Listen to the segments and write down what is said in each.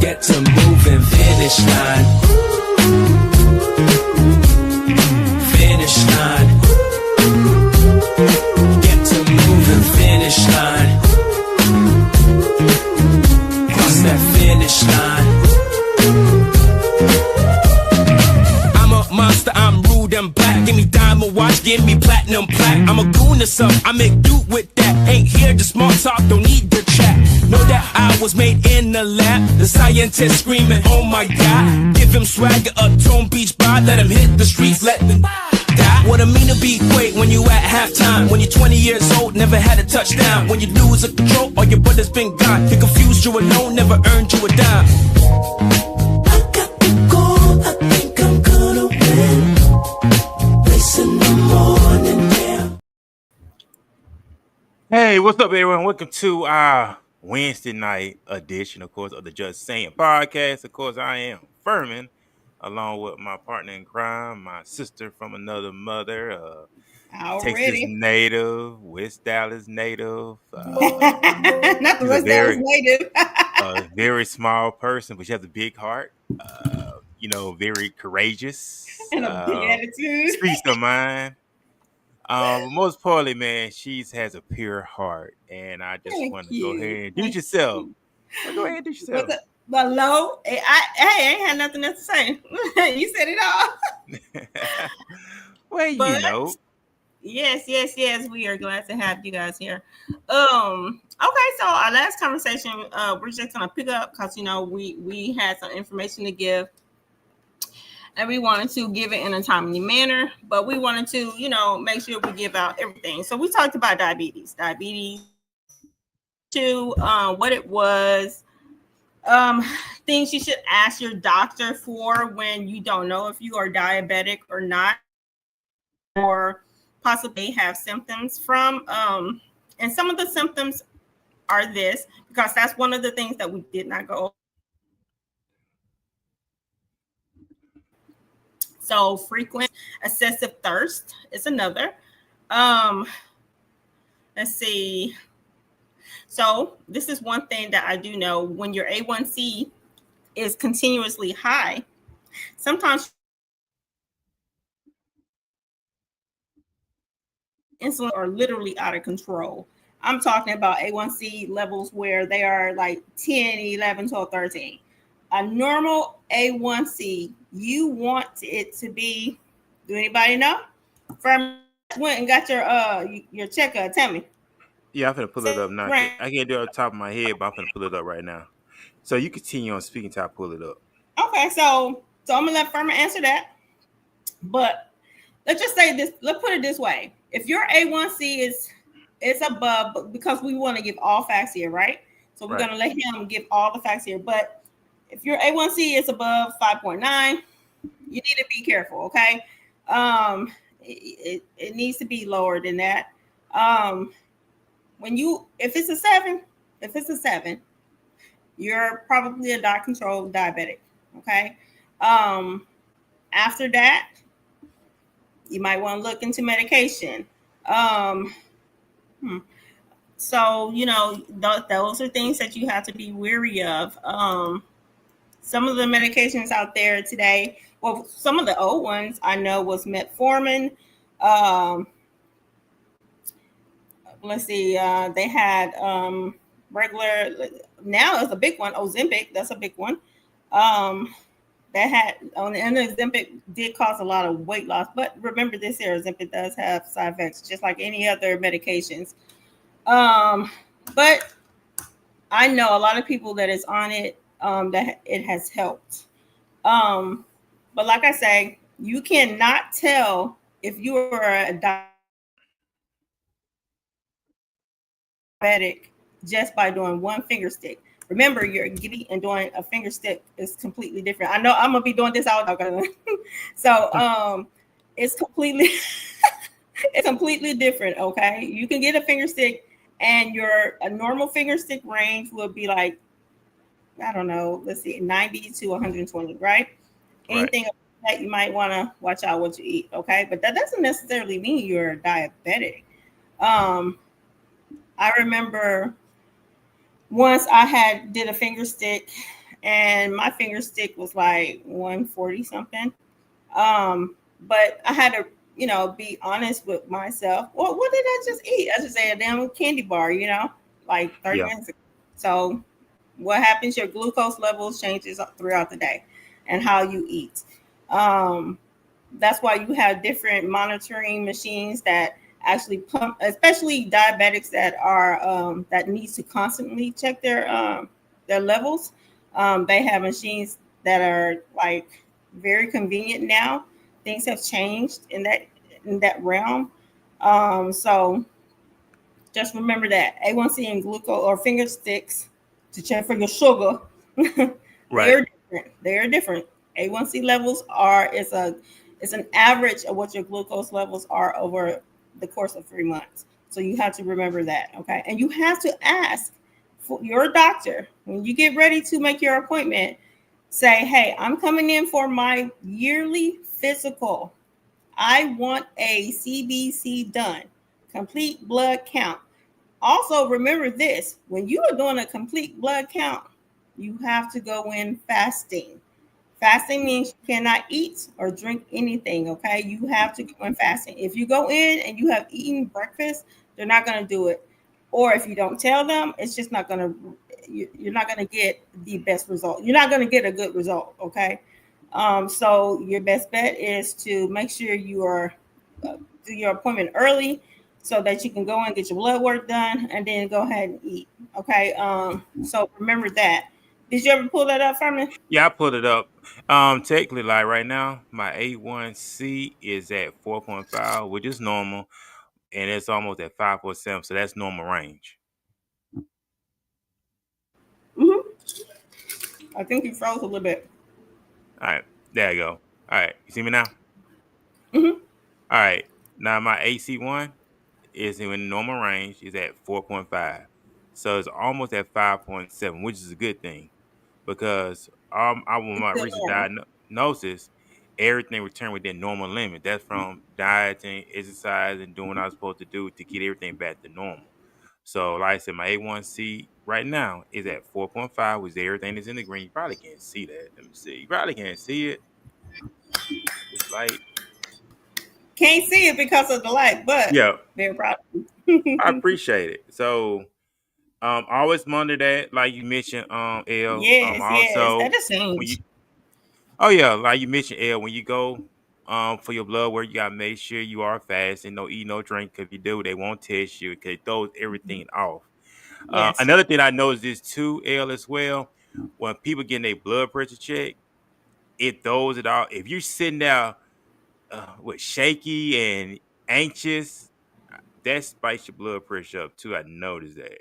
Get to moving, finish line. Finish line. Get to moving, finish line. Cross that finish line. I'm a monster, I'm rude and black. Give me diamond watch, give me platinum plaque. I'm a goon or something, I make do with that. Ain't here to small talk, don't need the chat. Know that I was made in the lab. The scientist screaming, oh my god. Give him swagger, a Tone Beach bar. Let him hit the streets, let them die. What I mean to be great when you at halftime. When you're 20 years old, never had a touchdown. When you lose a control, all your brother's been gone. You're confused, you're alone, never earned you a dime. I got the goal, I think I'm gonna win. Race in the morning now. Hey, what's up, everyone? Welcome to our Wednesday night edition, of course, of the Just Saying Podcast. Of course, I am Ferman, along with my partner in crime, my sister from another mother, Texas native, West Dallas native. Not the West Dallas native. A very small person, but she has a big heart. Very courageous. And a big attitude. Speaks her mind. Most importantly, man, she has a pure heart, and I just want to go ahead and do it yourself. Go ahead and do it yourself. But low, I ain't had nothing else to say. You said it all. Well, but, you know. Yes. We are glad to have you guys here. Okay, so our last conversation, we're just gonna pick up because we had some information to give. And we wanted to give it in a timely manner, but we wanted to, make sure we give out everything. So we talked about diabetes to what it was, things you should ask your doctor for when you don't know if you are diabetic or not, or possibly have symptoms from. And some of the symptoms are this, because that's one of the things that we did not go over. So frequent excessive thirst is another. Let's see. So this is one thing that I do know. When your A1C is continuously high, sometimes insulin are literally out of control. I'm talking about A1C levels where they are like 10, 11, 12, 13. A normal A1C, you want it to be, do anybody know? Ferman went and got your checkup. Tell me. Yeah, I'm going to pull it up now. Right. I can't do it off the top of my head, but I'm going to pull it up right now. So you continue on speaking till I pull it up. Okay, so I'm going to let Ferman answer that. But let's just say this, let's put it this way. If your A1C is above, because we want to give all facts here, right? So we're going to let him give all the facts here. But if your A1C is above 5.9, you need to be careful, okay? It needs to be lower than that. If it's a 7, you're probably a controlled diabetic, okay? After that, you might want to look into medication. So, those are things that you have to be wary of. Some of the medications out there today, well, some of the old ones I know was metformin. Let's see, they had regular, now it's a big one, Ozempic, that's a big one. And Ozempic did cause a lot of weight loss, but remember this here, Ozempic does have side effects, just like any other medications. But I know a lot of people that is on it, that it has helped. But like I say, you cannot tell if you are a diabetic just by doing one finger stick. Remember, you're giddy and doing a finger stick is completely different. I know I'm gonna be doing this all so it's completely it's completely different. Okay, you can get a finger stick, and a normal finger stick range will be like, I don't know, let's see, 90 to 120, right? Anything that you might want to watch out what you eat, okay? But that doesn't necessarily mean you're diabetic. I remember once I did a finger stick and my finger stick was like 140 something. But I had to, be honest with myself. Well, what did I just eat? I just ate a damn candy bar, like 30 Yeah. minutes ago. So what happens? Your glucose levels changes throughout the day and how you eat. Um, that's why you have different monitoring machines that actually pump, especially diabetics that are that needs to constantly check their levels. They have machines that are like very convenient now. Things have changed in that realm. So just remember that A1C and glucose or finger sticks to check for your sugar. they Right. are different. They are different. A1C levels are is an average of what your glucose levels are over the course of 3 months. So you have to remember that, okay? And you have to ask for your doctor when you get ready to make your appointment. Say, hey, I'm coming in for my yearly physical. I want a CBC done, complete blood count. Also, remember this when you are doing a complete blood count, you have to go in fasting. Fasting means you cannot eat or drink anything, okay? You have to go in fasting. If you go in and you have eaten breakfast, they're not going to do it. Or if you don't tell them, it's just not going to, you're not going to get the best result. You're not going to get a good result, okay? So your best bet is to make sure you are do your appointment early so that you can go and get your blood work done and then go ahead and eat. Okay. So remember that. Did you ever pull that up for me? Yeah, I put it up. Technically, like right now, my A1C is at 4.5, which is normal, and it's almost at 5.7, so that's normal range. Hmm. I think you froze a little bit. All right, there you go. All right, you see me now? Hmm. All right, now my AC1 is in normal range, is at 4.5, so it's almost at 5.7, which is a good thing because I with It's my still recent normal. diagnosis, everything returned within normal limit. That's from dieting, exercise, and doing what I was supposed to do to get everything back to normal. So, like I said, my A1C right now is at 4.5, which everything is in the green. You probably can't see that. Let me see. You probably can't see it. This light. Can't see it because of the light, but Yeah, very proud. I appreciate it. So, always monitor that, like you mentioned, L. Yes, Also that has when you changed. Oh yeah, like you mentioned, Ed, when you go for your blood work, you gotta make sure you are fasting, no eat, no drink. If you do, they won't test you because it throws everything off. Yes. Another thing I noticed is too, L, as well. When people getting their blood pressure checked, it throws it off. If you're sitting there with shaky and anxious, that spikes your blood pressure up too. I noticed that.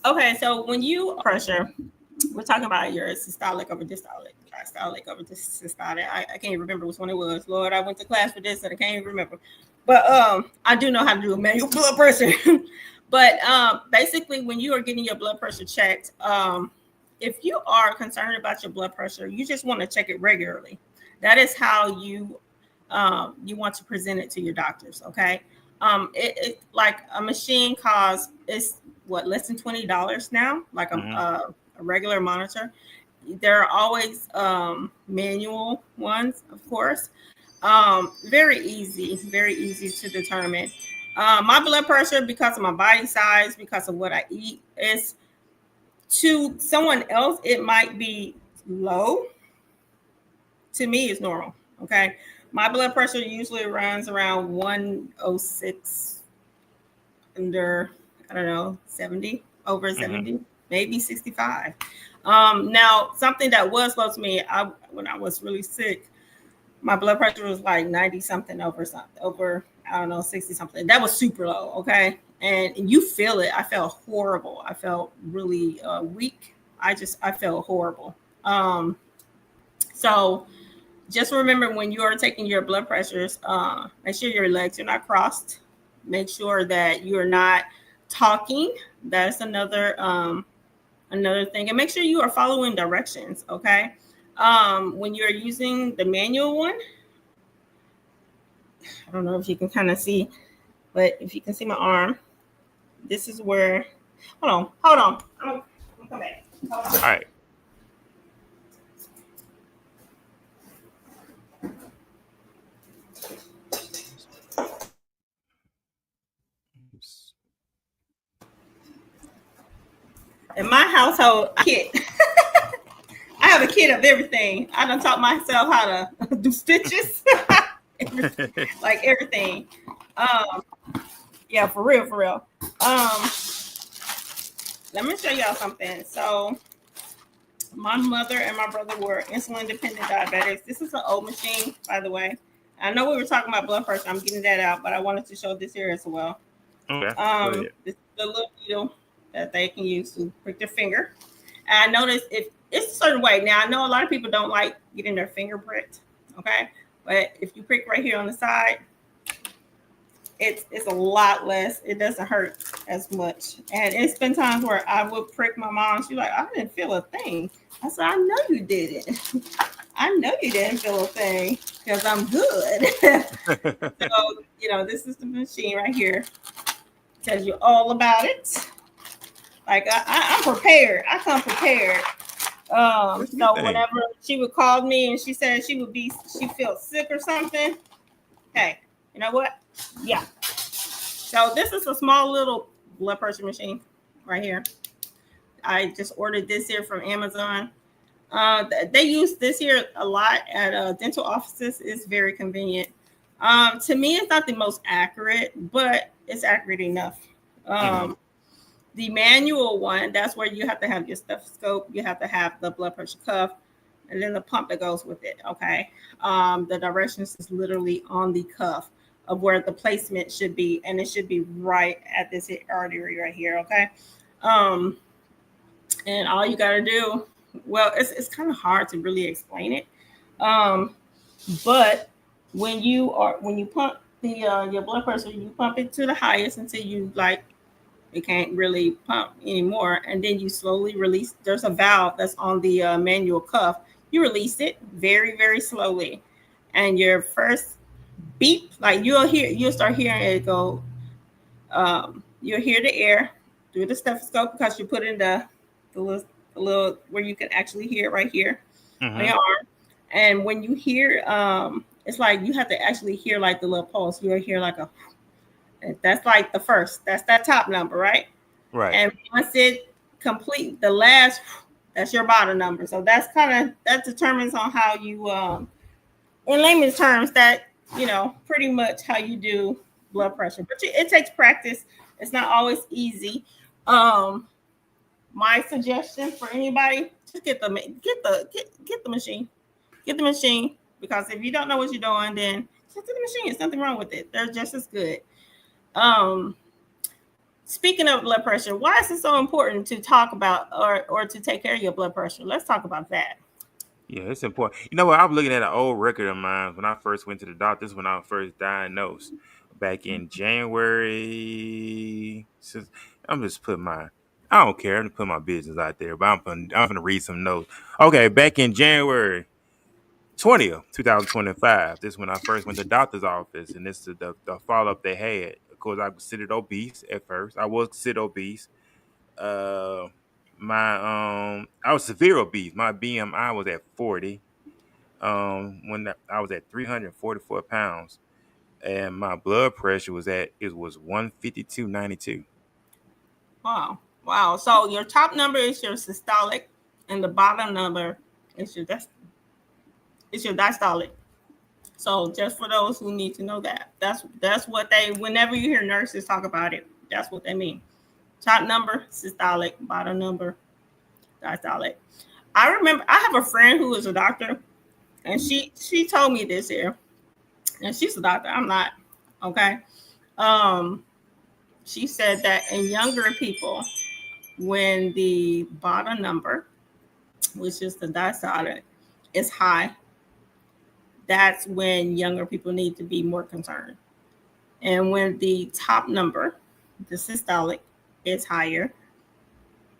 Okay, so when you pressure, we're talking about your systolic over dystolic, diastolic over systolic. I can't even remember which one it was. Lord, I went to class for this and I can't even remember. But I do know how to do a manual blood pressure. But basically, when you are getting your blood pressure checked, if you are concerned about your blood pressure, you just want to check it regularly. That is how you want to present it to your doctors. Okay. It like a machine costs it's what less than $20 now, like Hmm. a regular monitor. There are always manual ones, of course. Very easy to determine. My blood pressure, because of my body size, because of what I eat, is to someone else, it might be low. To me, it's normal. Okay. My blood pressure usually runs around 106 under, I don't know, 70, over Hmm. 70, maybe 65. Now, something that was low to me, when I was really sick, my blood pressure was like 90 something over something, over, I don't know, 60 something. That was super low. Okay. And you feel it. I felt horrible. I felt really weak. I felt horrible. So just remember when you are taking your blood pressures, make sure your legs are not crossed. Make sure that you're not talking. That's another thing. And make sure you are following directions. Okay. When you're using the manual one, I don't know if you can kind of see, but if you can see my arm, this is where. Hold on. I'm gonna come back. Hold on. All right. In my household, I have a kit of everything. I done taught myself how to do stitches, like everything. Yeah, for real, for real. Let me show y'all something. So, my mother and my brother were insulin dependent diabetics. This is an old machine, by the way. I know we were talking about blood pressure. I'm getting that out, but I wanted to show this here as well. Okay. Go ahead. This is the little needle that they can use to prick their finger. And I noticed if it's a certain way. Now I know a lot of people don't like getting their finger pricked, okay? But if you prick right here on the side, it's a lot less. It doesn't hurt as much. And it's been times where I would prick my mom. She's like, I didn't feel a thing. I said, I know you didn't. I know you didn't feel a thing because I'm good. So, this is the machine right here. Tells you all about it. Like I'm prepared. I come prepared. So whenever she would call me and she said she felt sick or something. Hey, you know what? Yeah. So this is a small little blood pressure machine right here. I just ordered this here from Amazon. They use this here a lot at dental offices. It's very convenient. To me, it's not the most accurate, but it's accurate enough. The manual one, that's where you have to have your stethoscope. You have to have the blood pressure cuff and then the pump that goes with it. Okay. The directions is literally on the cuff of where the placement should be. And it should be right at this artery right here. Okay. And all you got to do, well, it's kind of hard to really explain it. But when you pump your blood pressure, you pump it to the highest until you it can't really pump anymore. And then you slowly release. There's a valve that's on the manual cuff. You release it very, very slowly. And your first beep, you'll start hearing it go. You'll hear the air through the stethoscope because you put in the little where you can actually hear it right here on your arm. And when you hear, it's like you have to actually hear like the little pulse. You'll hear like that's like the first. That's that top number, right? Right. And once it complete the last, that's your bottom number. So that determines on how you, in layman's terms, that pretty much how you do blood pressure. But it takes practice. It's not always easy. My suggestion for anybody: just get the machine. Get the machine, because if you don't know what you're doing, then just get the machine. There's nothing wrong with it. They're just as good. Speaking of blood pressure, why is it so important to talk about or to take care of your blood pressure? Let's talk about that. Yeah, it's important. You know what? I was looking at an old record of mine when I first went to the doctor. This is when I was first diagnosed back in January. I'm just putting I don't care. I'm just putting my business out there, but I'm going to read some notes. Okay, back in January 20th, 2025. This is when I first went to the doctor's office, and this is the follow-up they had. Of course, I was considered obese at first. I was considered obese. I was severe obese. My BMI was at 40. When I was at 344 pounds, and my blood pressure was 152/92. Wow. So your top number is your systolic, and the bottom number is your diastolic. So just for those who need to know that's what whenever you hear nurses talk about it, that's what they mean. Top number, systolic, bottom number, diastolic. I remember I have a friend who is a doctor, and she told me this here. And she's a doctor, I'm not. Okay. She said that in younger people, when the bottom number, which is the diastolic, is high, that's when younger people need to be more concerned. And when the top number, the systolic, is higher,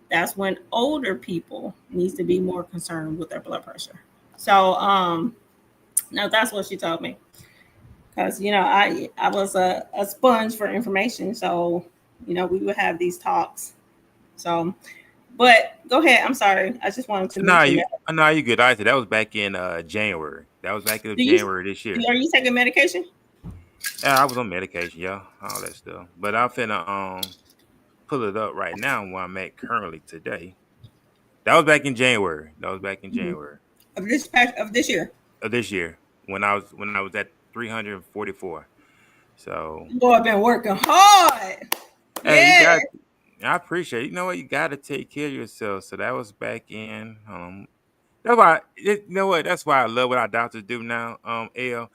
that's when older people needs to be more concerned with their blood pressure. So now that's what she told me. Because I was a sponge for information. So we would have these talks. So, but go ahead. I'm sorry. I just wanted to Nah, mention you that. nah, you good. I said that was back in January. That was back in Do you January this year. are you taking medication? Yeah, I was on medication, yeah, all that stuff. But I'm finna pull it up right now where I'm at currently today. That was back in January. That was back in Mhm. January Of this year? of this year when I was at 344. So Lord, I've been working hard. hey, you Yeah. got I appreciate it. You know what? You got to take care of yourself. So that was back in. That's why. You know what? That's why I love what our doctors do now. L,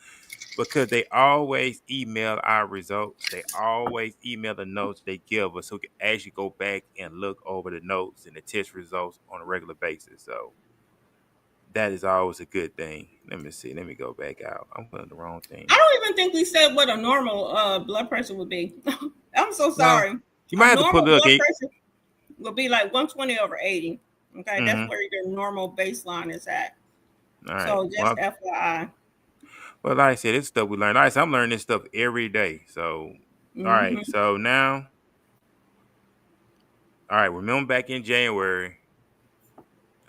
because they always email our results. They always email the notes they give us, so we can actually go back and look over the notes and the test results on a regular basis. So that is always a good thing. Let me see. Let me go back out. I'm putting the wrong I thing. don't even think we said what a normal blood pressure would be. I'm so No, sorry. you A might have to pull normal it up. blood pressure will be like 120 over 80. Okay, that's Mm-hmm. where your normal baseline is at. All right. So just FYI. Well, like I said, it's stuff we learn. Like I said, I'm learning this stuff every day. So, all right. Hmm. So now, all right. Remember back in January,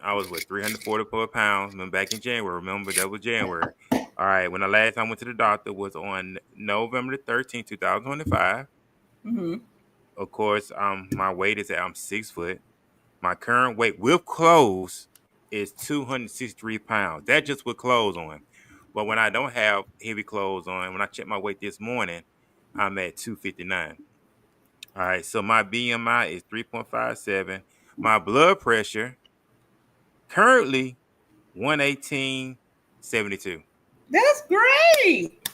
I was with 344 pounds. Remember back in January. Remember that was January. All right. When the last time I went to the doctor was on November the 13th, 2025. Hmm. Of course, my weight is at I'm 6 foot. My current weight with clothes is 263 pounds. That just with clothes on. But when I don't have heavy clothes on, when I checked my weight this morning, I'm at 259. All right. So my BMI is 3.57. My blood pressure currently 118/72. That's great.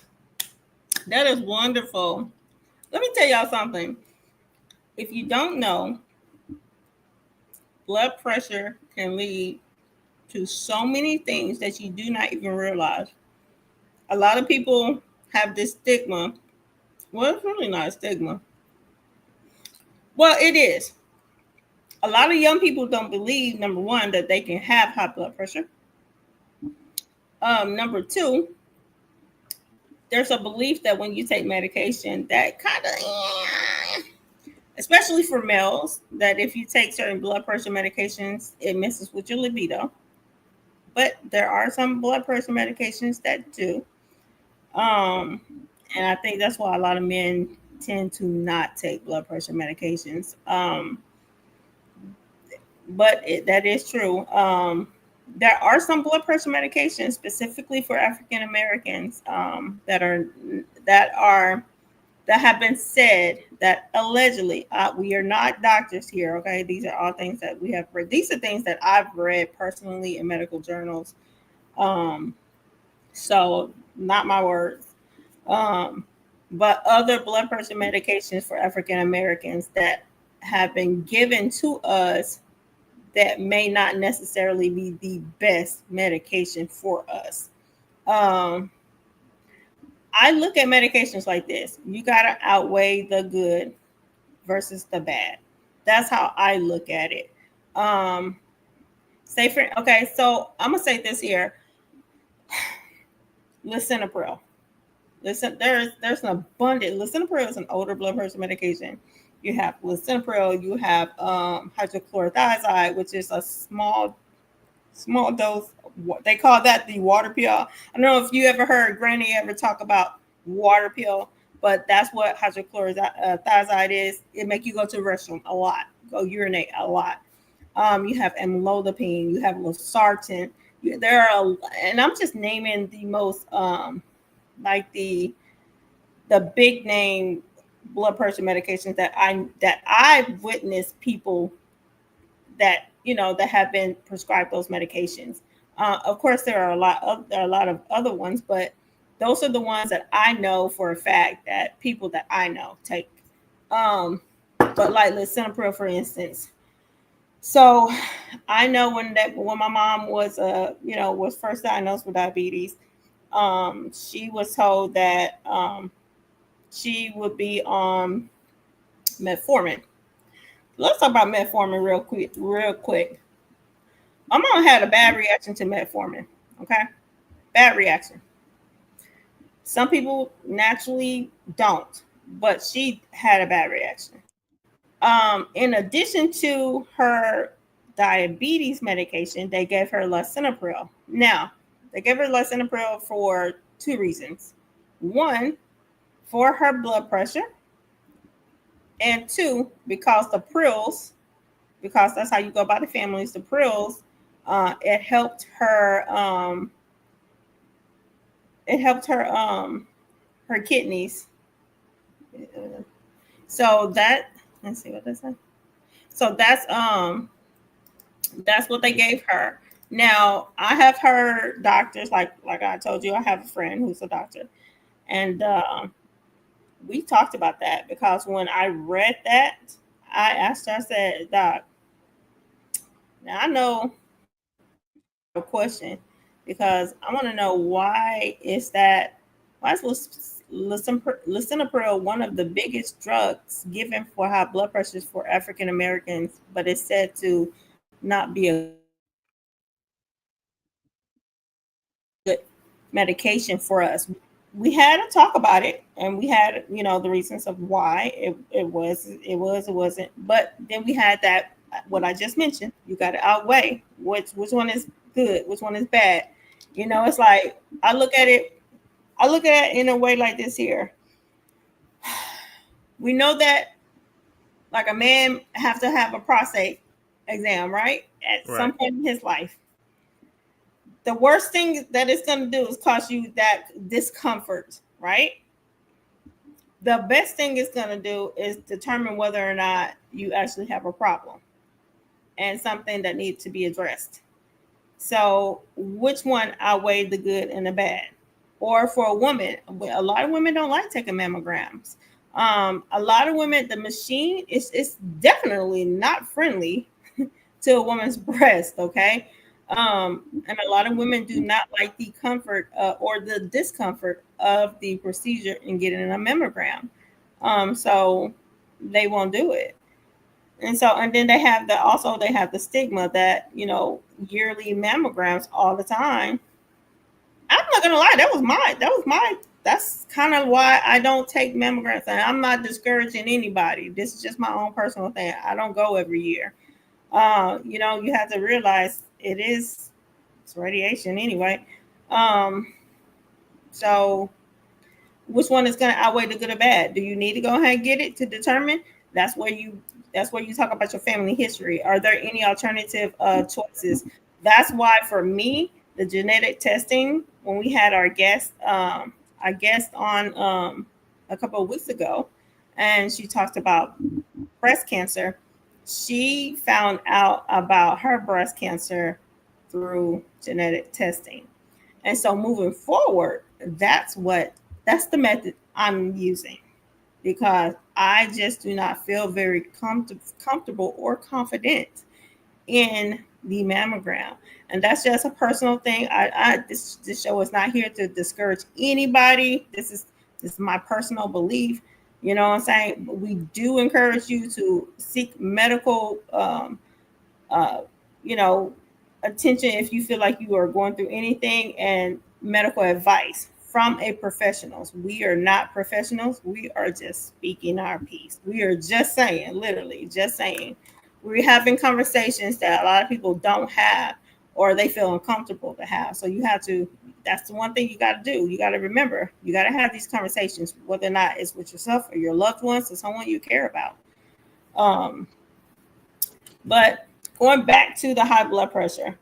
That is wonderful. Let me tell y'all something. If you don't know, blood pressure can lead to so many things that you do not even realize. A lot of people have this stigma. Well, it's really not a stigma. Well, it is. A lot of young people don't believe, number one, that they can have high blood pressure. Number two, there's a belief that when you take medication, that kind of, especially for males, that if you take certain blood pressure medications, it messes with your libido. But there are some blood pressure medications that do. Um, and I think that's why a lot of men tend to not take blood pressure medications. But that is true. There are some blood pressure medications specifically for African Americans that are that have been said that allegedly we are not doctors here. Okay, these are all things that we have read. These are things that I've read personally in medical journals. Um, so not my words. Um, but other blood pressure medications for African Americans that have been given to us that may not necessarily be the best medication for us. Um, I look at medications like this. You got to outweigh the good versus the bad. That's how I look at it. Um, okay, so I'm gonna say this here. Lisinopril. Listen, there's an abundant. Lisinopril is an older blood pressure medication. You have lisinopril. You have hydrochlorothiazide, which is a small dose. They call that the water pill. I don't know if you ever heard Granny ever talk about water pill, but that's what hydrochlorothiazide is. It make you go to the restroom a lot, go urinate a lot. You have amlodipine, you have losartan. There are, and I'm just naming the most like the big name blood pressure medications that I've witnessed people that that have been prescribed those medications. Of course, there are a lot of other ones, but those are the ones that I know for a fact that people that I know take. But like lisinopril, for instance. So I know when my mom was first diagnosed with diabetes, she was told that she would be on metformin. Let's talk about metformin real quick. Real quick. My mom had a bad reaction to metformin. Okay, bad reaction. Some people naturally don't, but she had a bad reaction. In addition to her diabetes medication, they gave her lisinopril. Now, they gave her lisinopril for two reasons. One, for her blood pressure, and two, because the prills, because that's how you go by the families, the prills, it helped her. It helped her kidneys. So that, let's see what that says. So that's what they gave her. Now I have heard doctors, like I told you, I have a friend who's a doctor, and we talked about that because when I read that, I asked her, I said, Doc, now I know I have a question because I want to know why is lisinopril one of the biggest drugs given for high blood pressures for African Americans, but it's said to not be a good medication for us. We had to talk about it, and we had, the reasons of why it wasn't. But then we had that, what I just mentioned. You got to outweigh which one is good, which one is bad. It's like I look at it in a way like this here. We know that, like, a man have to have a prostate exam, right? At some Right. point in his life. The worst thing that it's going to do is cause you that discomfort, right? The best thing it's going to do is determine whether or not you actually have a problem and something that needs to be addressed. So, which one outweighed the good and the bad? Or for a woman, a lot of women don't like taking mammograms. A lot of women, the machine is definitely not friendly to a woman's breast. Okay, and a lot of women do not like the comfort or the discomfort of the procedure in getting a mammogram. So they won't do it. And then they have the stigma that, yearly mammograms all the time. I'm not gonna lie, that's kind of why I don't take mammograms. And I'm not discouraging anybody. This is just my own personal thing. I don't go every year. You have to realize it's radiation anyway. Um, so which one is going to outweigh the good or bad? Do you need to go ahead and get it to determine? That's where you that's where you talk about your family history. Are there any alternative choices? That's why for me, the genetic testing, when we had our guest on a couple of weeks ago, and she talked about breast cancer. She found out about her breast cancer through genetic testing. And so moving forward, that's the method I'm using because I just do not feel very comfortable or confident in the mammogram. And that's just a personal thing. This show is not here to discourage anybody. This is my personal belief. You know what I'm saying? We do encourage you to seek medical uh, you know, attention if you feel like you are going through anything, and medical advice from a professionals. We are not professionals. We are just speaking our piece. We are just saying, literally, just saying. We're having conversations that a lot of people don't have or they feel uncomfortable to have. So you have to, that's the one thing you got to do. You got to remember, you got to have these conversations, whether or not it's with yourself or your loved ones or someone you care about. Um, but going back to the high blood pressure,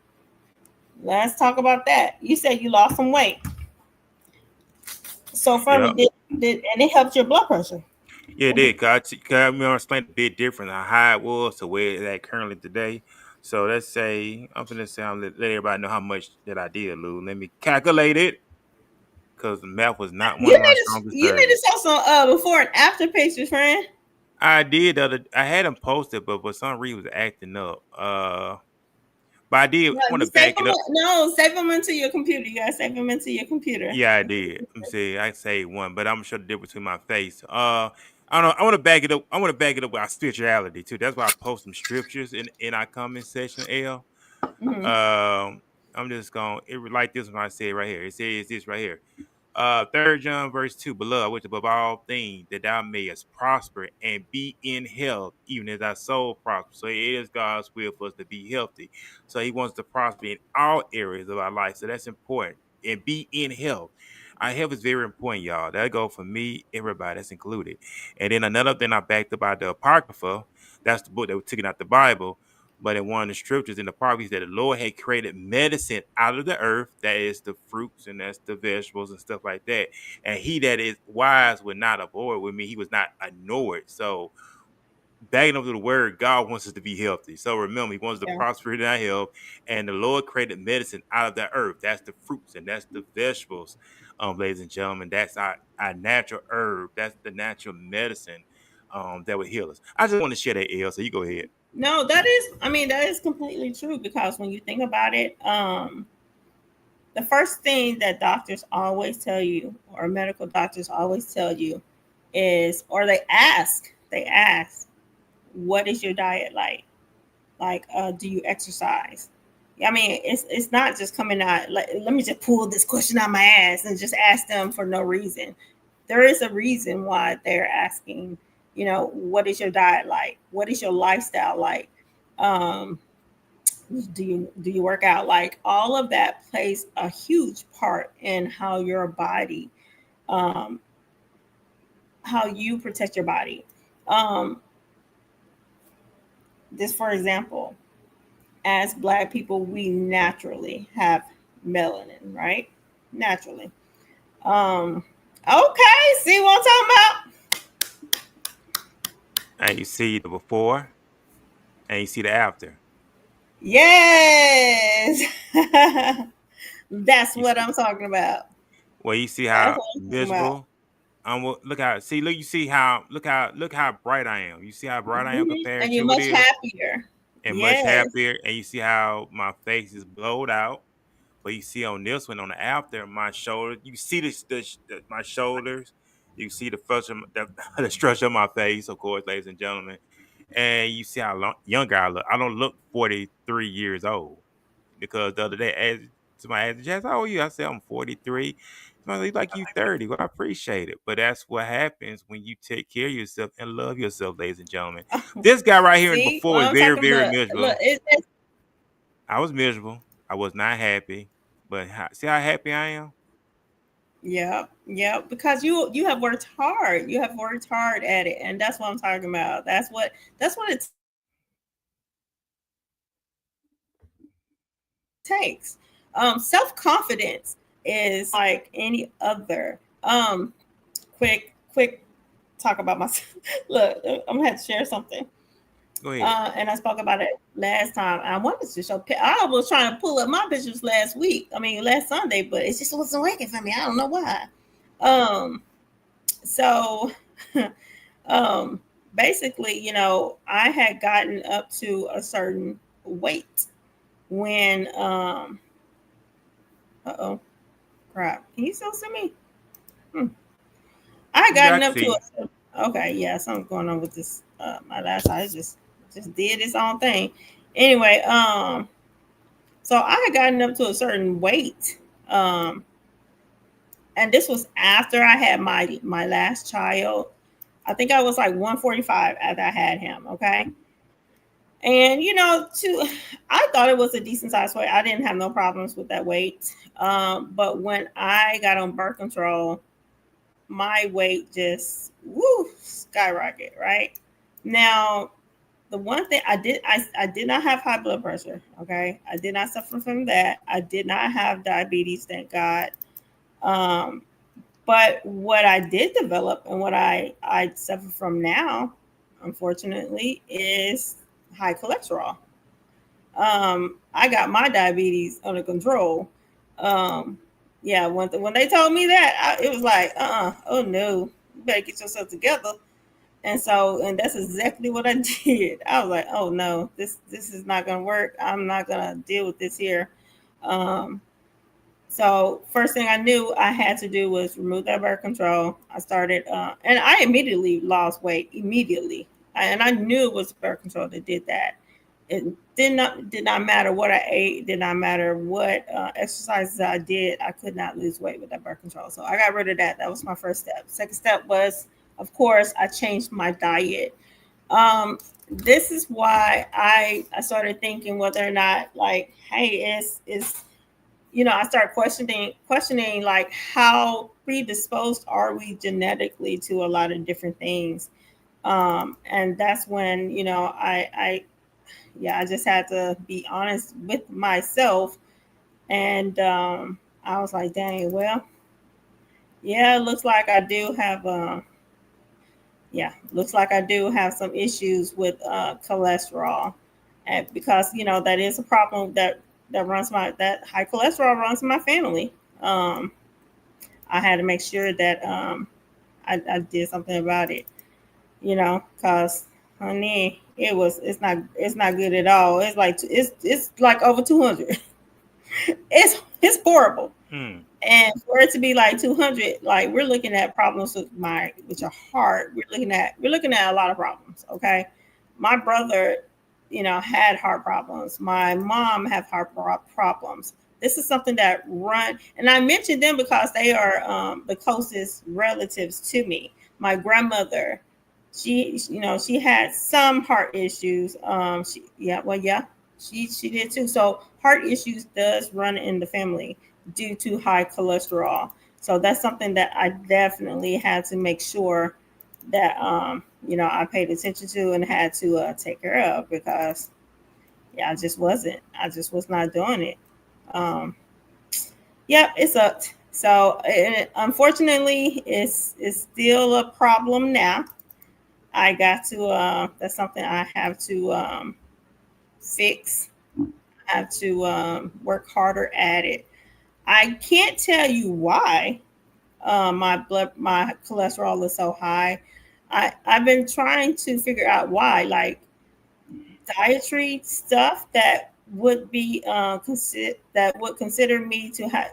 let's talk about that. You said you lost some weight. So Yeah. Ferman did and it helped your blood pressure. Yeah, it did. God, me explain a bit different how high it was to where it's at currently today. So let's say I'm gonna say let everybody know how much that I did lose. Let me calculate it because math was not one of my strongest You need to areas. show some before and after pictures, friend. I did I had them posted, but for some reason it was acting up. But I did No, want you to save back it them. up. No, save them into your computer. You gotta save them into your computer. Yeah, I did. Let me see. I say one, but I'm sure the difference between my face. I don't know. I want to back it up. I want to back it up with our spirituality too. That's why I post some scriptures in our comment section. L. Hmm. Um, I'm just going. It like this one I said right here. It says this right here. Third John verse 2, beloved, which above all things that thou mayest prosper and be in health, even as thy soul prospers. So it is God's will for us to be healthy. So he wants to prosper in all areas of our life. So that's important. And be in health. Our health is very important, y'all. That go for me, everybody that's included. And then another thing I backed up by the Apocrypha, that's the book that was taken out the Bible. But in one of the scriptures in the prophets that the Lord had created medicine out of the earth, that is the fruits and that's the vegetables and stuff like that. And he that is wise would not avoid with me. He was not ignored. So backing up to the word, God wants us to be healthy. So remember, he wants to Yeah. prosper in our health. And the Lord created medicine out of the earth. That's the fruits and that's the vegetables, ladies and gentlemen. That's our natural herb. That's the natural medicine that would heal us. I just want to share that, El, so you go ahead. No, that is, I mean, that is completely true because when you think about it, the first thing that doctors always tell you, or medical doctors always tell you, is, or they ask, what is your diet like? Like, do you exercise? I mean, it's not just coming out like, let me just pull this question out my ass and just ask them for no reason. There is a reason why they're asking, what is your diet like? What is your lifestyle like? Um, do you work out? Like, all of that plays a huge part in how your body, um, how you protect your body. Um, this, for example, as Black people, we naturally have melanin, right? Naturally. Okay, see what I'm talking about? And you see the before and you see the after. Yes. That's You what see, I'm talking about. well, you see That's how what I'm talking about. miserable. Look how see look you see how look how bright I am. You see how bright I am compared And to you're what much it is, happier. and much Yes. happier. And you see how my face is blowed out. But you see on this one on the after, my shoulder. You see my shoulders. You see the the structure of my face, of course, ladies and gentlemen. And you see how younger I look. I don't look 43 years old because the other day, somebody asked, Jazz, how old are you? I said, I'm 43. Somebody like you 30. Well, I appreciate it. But that's what happens when you take care of yourself and love yourself, ladies and gentlemen. This guy right here in See before what was I'm very, talking very about? Look, miserable. it's I was miserable. I was not happy. But see how happy I am? yeah, yeah, because you have worked hard. You have worked hard at it, and that's what I'm talking about. That's what it takes. Self-confidence is like any other. Quick talk about myself. Look, I'm gonna have to share something. Go ahead. And I spoke about it last time. I wanted to show. I was trying to pull up my pictures last week. I mean, last Sunday, but it just wasn't working for me. I don't know why. Um, so, um, basically, I had gotten up to a certain weight when, oh, crap. Can you still see me? I had Yeah, I gotten can up to see. okay, yeah, something's going on with this. My last eye just did its own thing. Anyway, so I had gotten up to a certain weight, um, and this was after I had my last child. I think I was like 145 after I had him. Okay, and I thought it was a decent size weight. I didn't have no problems with that weight. But when I got on birth control, my weight just skyrocket. Right now, the one thing I did not have high blood pressure. Okay, I did not suffer from that. I did not have diabetes, thank God. Um, but what I did develop and what I suffer from now, unfortunately, is high cholesterol. I got my diabetes under control. Um, yeah, when they told me that, it was like, oh no, you better get yourself together. And that's exactly what I did. I was like, oh no, this is not gonna work. I'm not gonna deal with this here. Um, so first thing I knew I had to do was remove that birth control. I started, and I immediately lost weight immediately, and I knew it was birth control that did that. it did not matter what I ate, did not matter what exercises I did. I could not lose weight with that birth control. So I got rid of that. That was my first step. Second step was, of course, I changed my diet. This is why I started thinking whether or not, like, hey, is I started questioning like how predisposed are we genetically to a lot of different things. And that's when, I just had to be honest with myself. And I was like, dang, well, yeah, it looks like I do have looks like I do have some issues with cholesterol, and because that is a problem that high cholesterol runs in my family. I had to make sure that I did something about it, because honey, it's not good at all. It's like over 200. It's horrible. Hmm. And for it to be like 200, like we're looking at problems with your heart. We're looking at a lot of problems. Okay, my brother, had heart problems. My mom have problems. This is something that run, and I mentioned them because they are the closest relatives to me. My grandmother, she had some heart issues. She did too. So heart issues does run in the family due to high cholesterol. So that's something that I definitely had to make sure that I paid attention to and had to take care of, because I just was not doing it. Um, yep, it sucked. So unfortunately, it's still a problem now. I got to that's something I have to fix. I have to work harder at it. I can't tell you why my cholesterol is so high. I've been trying to figure out why, like dietary stuff that would be that would consider me to have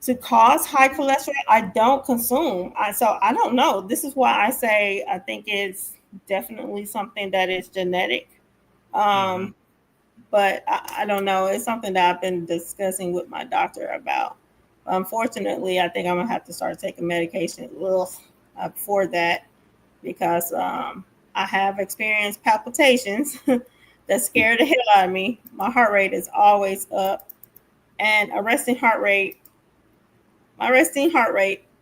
to cause high cholesterol. I don't consume. So I don't know. This is why I say I think it's definitely something that is genetic. Mm-hmm. Um, but I don't know. It's something that I've been discussing with my doctor about. Unfortunately, I think I'm gonna have to start taking medication for that, because I have experienced palpitations that scare the hell out of me. My heart rate is always up, and my resting heart rate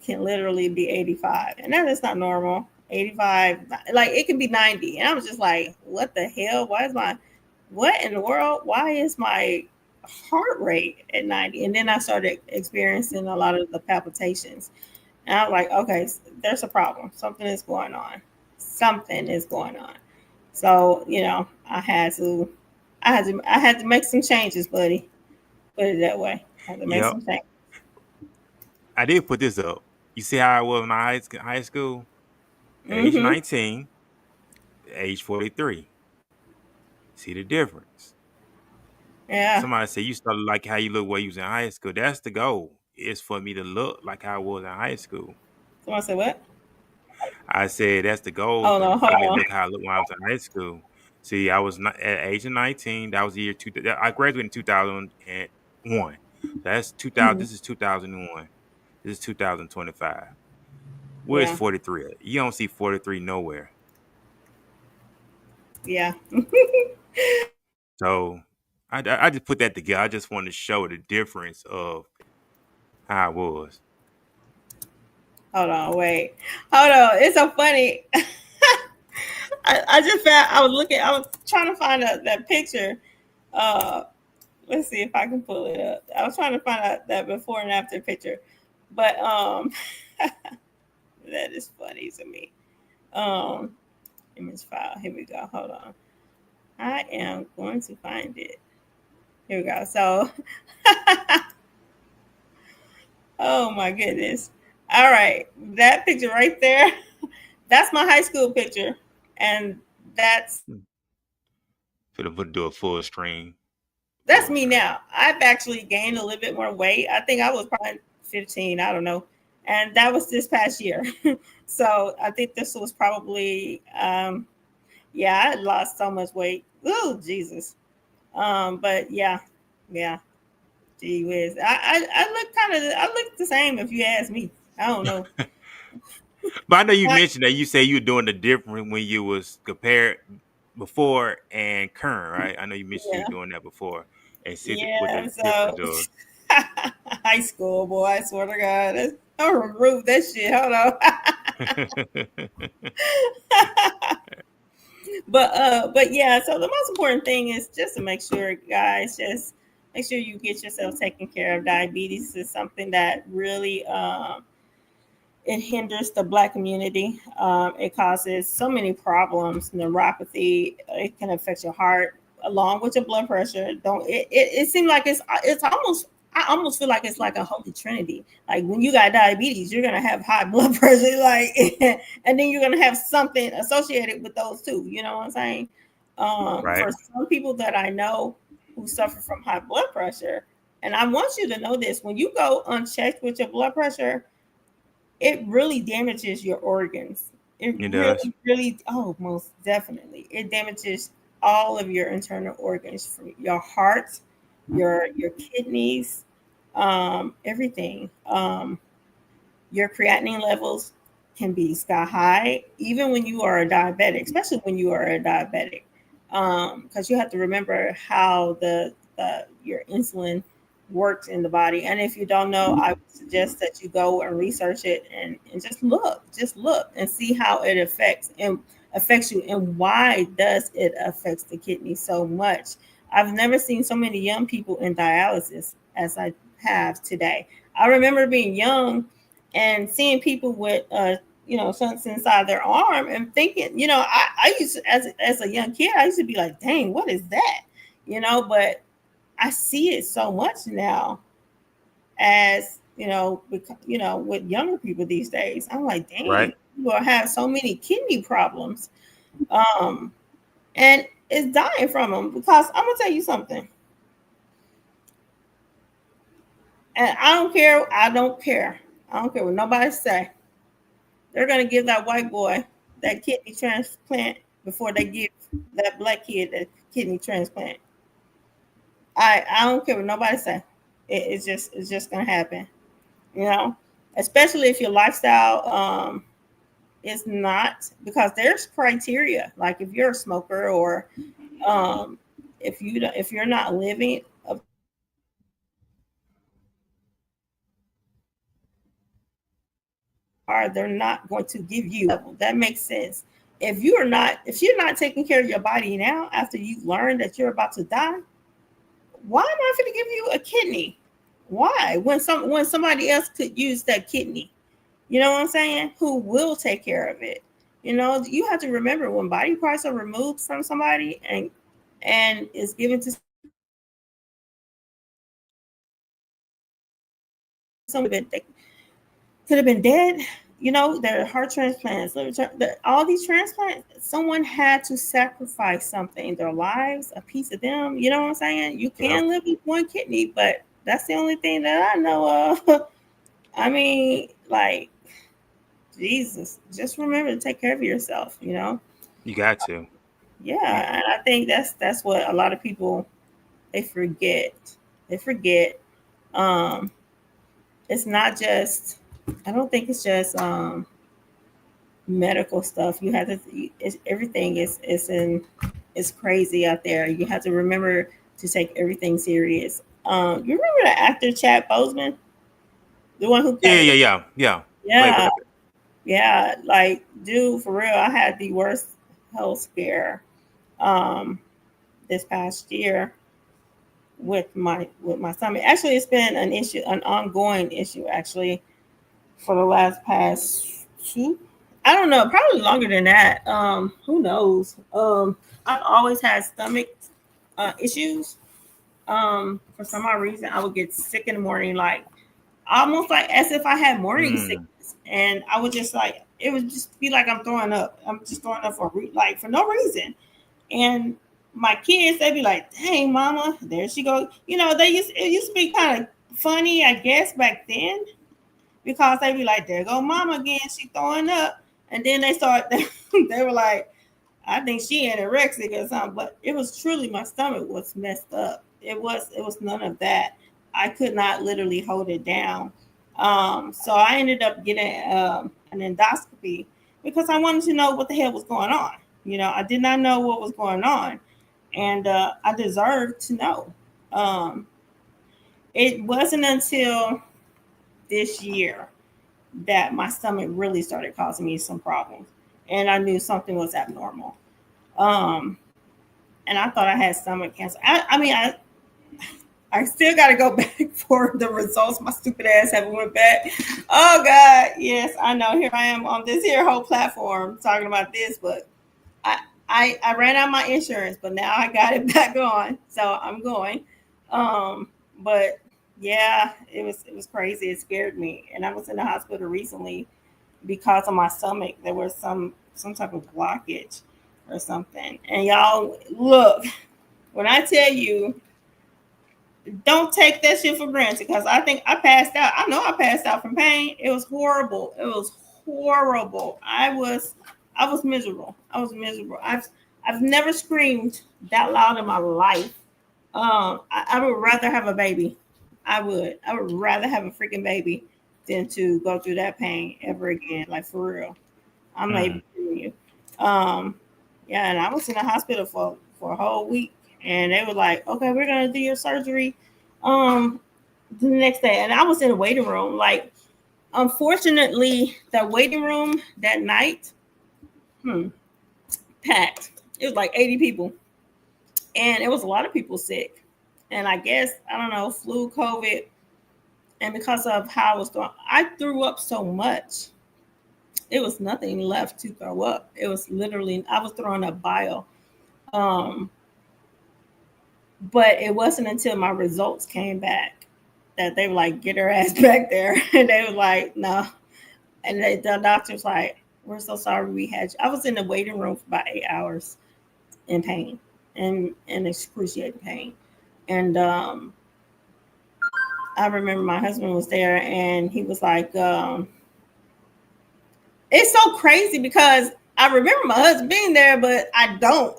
can literally be 85, and that is not normal. 85, like it can be 90, and I was just like, what the hell? What in the world? Why is my heart rate at 90? And then I started experiencing a lot of the palpitations. And I'm like, okay, there's a problem. Something is going on. Something is going on. So, I had to make some changes, buddy. Put it that way. I had to make Yep. some changes. I did put this up. You see how I was in my high school? Age Mm-hmm. 19, age 43. See the difference? Yeah. Somebody said you started like how you look while you was in high school. That's the goal. Is for me to look like how I was in high school. Someone said what? I said that's the goal Oh no, hold for me to on. look how I look when I was in high school. See, I was not at age of 19. That was the year two. I graduated in 2001. That's 2000. Mhm. This is 2001. This is 2025. Where's Yeah. 43 at? You don't see 43 nowhere. Yeah. So I just put that together. I just wanted to show the difference of how I was. Hold on, wait. Hold on. It's so funny. I just found I was trying to find that picture. Uh let's see if I can pull it up. I was trying to find out that before and after picture. But that is funny to me. Um image file. Here we go. Hold on. I am going to find it. Here we go. So oh my goodness. All right. That picture right there, that's my high school picture. And that's Could do a full screen. that's me now. I've actually gained a little bit more weight. I think I was probably 15, I don't know. And that was this past year. So I think this was probably yeah, I had lost so much weight Oh Jesus. But yeah. Gee whiz. I look I look the same if you ask me. I don't know. But I know you But mentioned that you say you were doing the different when you was compared before and current, right? I know you mentioned you yeah, were doing that before and said what yeah. the difference So was. high school boy, I swear to God. I'm gonna remove that shit. Hold on. But yeah, so the most important thing is just to make sure, guys, just make sure you get yourself taken care of. Diabetes is something that really it hinders the black community. It causes so many problems, neuropathy. It can affect your heart along with your blood pressure. Don't it seems like it's almost I almost feel like it's like a holy trinity. Like when you got diabetes, you're gonna have high blood pressure, like, and then you're gonna have something associated with those two. You know what I'm saying? Right. For some people that I know who suffer from high blood pressure, and I want you to know this: when you go unchecked with your blood pressure, it really damages your organs. It It does. really, really, oh, most definitely. It damages all of your internal organs, from your heart, your kidneys, everything. Your creatinine levels can be sky high, even when you are a diabetic, especially when you are a diabetic, because you have to remember how the your insulin works in the body. And if you don't know, I would suggest that you go and research it and just look and see how it affects you and why does it affects the kidney so much. I've never seen so many young people in dialysis as I have today. I remember being young and seeing people with shunts inside their arm and thinking, I used to, as a young kid, I used to be like, dang, what is that? But I see it so much now as with younger people these days. I'm like, Right. dang, people have so many kidney problems, and it's dying from them. Because I'm gonna tell you something, and I don't care. I don't care what nobody say. They're gonna give that white boy that kidney transplant before they give that black kid that kidney transplant. I don't care what nobody say. It's just gonna happen. You know, especially if your lifestyle is not, because there's criteria. Like if you're a smoker, or if you're not living up to par, they're not going to give you that makes sense. If you're not taking care of your body now after you've learned that you're about to die, why am I going to give you a kidney? Why? When somebody else could use that kidney, you know what I'm saying? Who will take care of it? You have to remember, when body parts are removed from somebody and is given to someone that could have been dead. Their heart transplants, all these transplants. Someone had to sacrifice something, their lives, a piece of them. You know what I'm saying? You Yep. can live with one kidney, but that's the only thing that I know of. I mean, like, Jesus, just remember to take care of yourself. You got to. You, Yeah, and I think that's what a lot of people they forget. They forget. Um, it's not just. I don't think it's just medical stuff. You have to. Everything is crazy out there. You have to remember to take everything serious. You remember the actor Chad Boseman, the one who yeah, played? yeah, yeah, yeah. Yeah, Playboy. yeah. Like, dude, for real, I had the worst health scare um this past year with my stomach. Actually, it's been an ongoing issue, actually, for the last past two. I don't know, probably longer than that. Who knows? I've always had stomach issues. For some odd reason, I would get sick in the morning, like almost like as if I had morning Mm. sickness, and I would just like it would just be like I'm throwing up. I'm just throwing up like for no reason. And my kids, they'd be like, "Dang, mama, there she go." It used to be kind of funny, I guess, back then, because they'd be like, "There go mama again, she throwing up." And then they start, they were like, I think she anorexic or something, but it was truly my stomach was messed up. It was none of that. I could not literally hold it down. So I ended up getting an endoscopy because I wanted to know what the hell was going on. I did not know what was going on, and I deserved to know. Um, it wasn't until this year that my stomach really started causing me some problems, and I knew something was abnormal. Um, and I thought I had stomach cancer. I mean, I still got to go back for the results. My stupid ass haven't went back. Oh God, yes, I know. Here I am on this here whole platform talking about this, but I I ran out my insurance, but now I got it back on, so I'm going. But yeah, it was crazy. It scared me, and I was in the hospital recently because of my stomach. There was some type of blockage or something. And y'all, look, when I tell you, don't take that shit for granted because I think I passed out. I know I passed out from pain. It was horrible. It was horrible. I was miserable. I was miserable. I've never screamed that loud in my life. I would rather have a baby. I would rather have a freaking baby than to go through that pain ever again. Like for real. I'm not even kidding you. Um, yeah, and I was in the hospital for a whole week, and they were like, "Okay, we're gonna do your surgery, um, the next day." And I was in the waiting room. Like, unfortunately, that waiting room that night, hmm, packed. It was like 80 people, and it was a lot of people sick. And I guess I don't know, flu, COVID, and because of how I threw up so much it was nothing left to throw up. It was literally I was throwing up bile. Um, but it wasn't until my results came back that they were like, "Get her ass back there," and they were like, "No," and the doctor's like, "We're so sorry we had you." I was in the waiting room for about 8 hours in pain and excruciating pain, and I remember my husband was there and he was like, it's so crazy because I remember my husband being there, but I don't.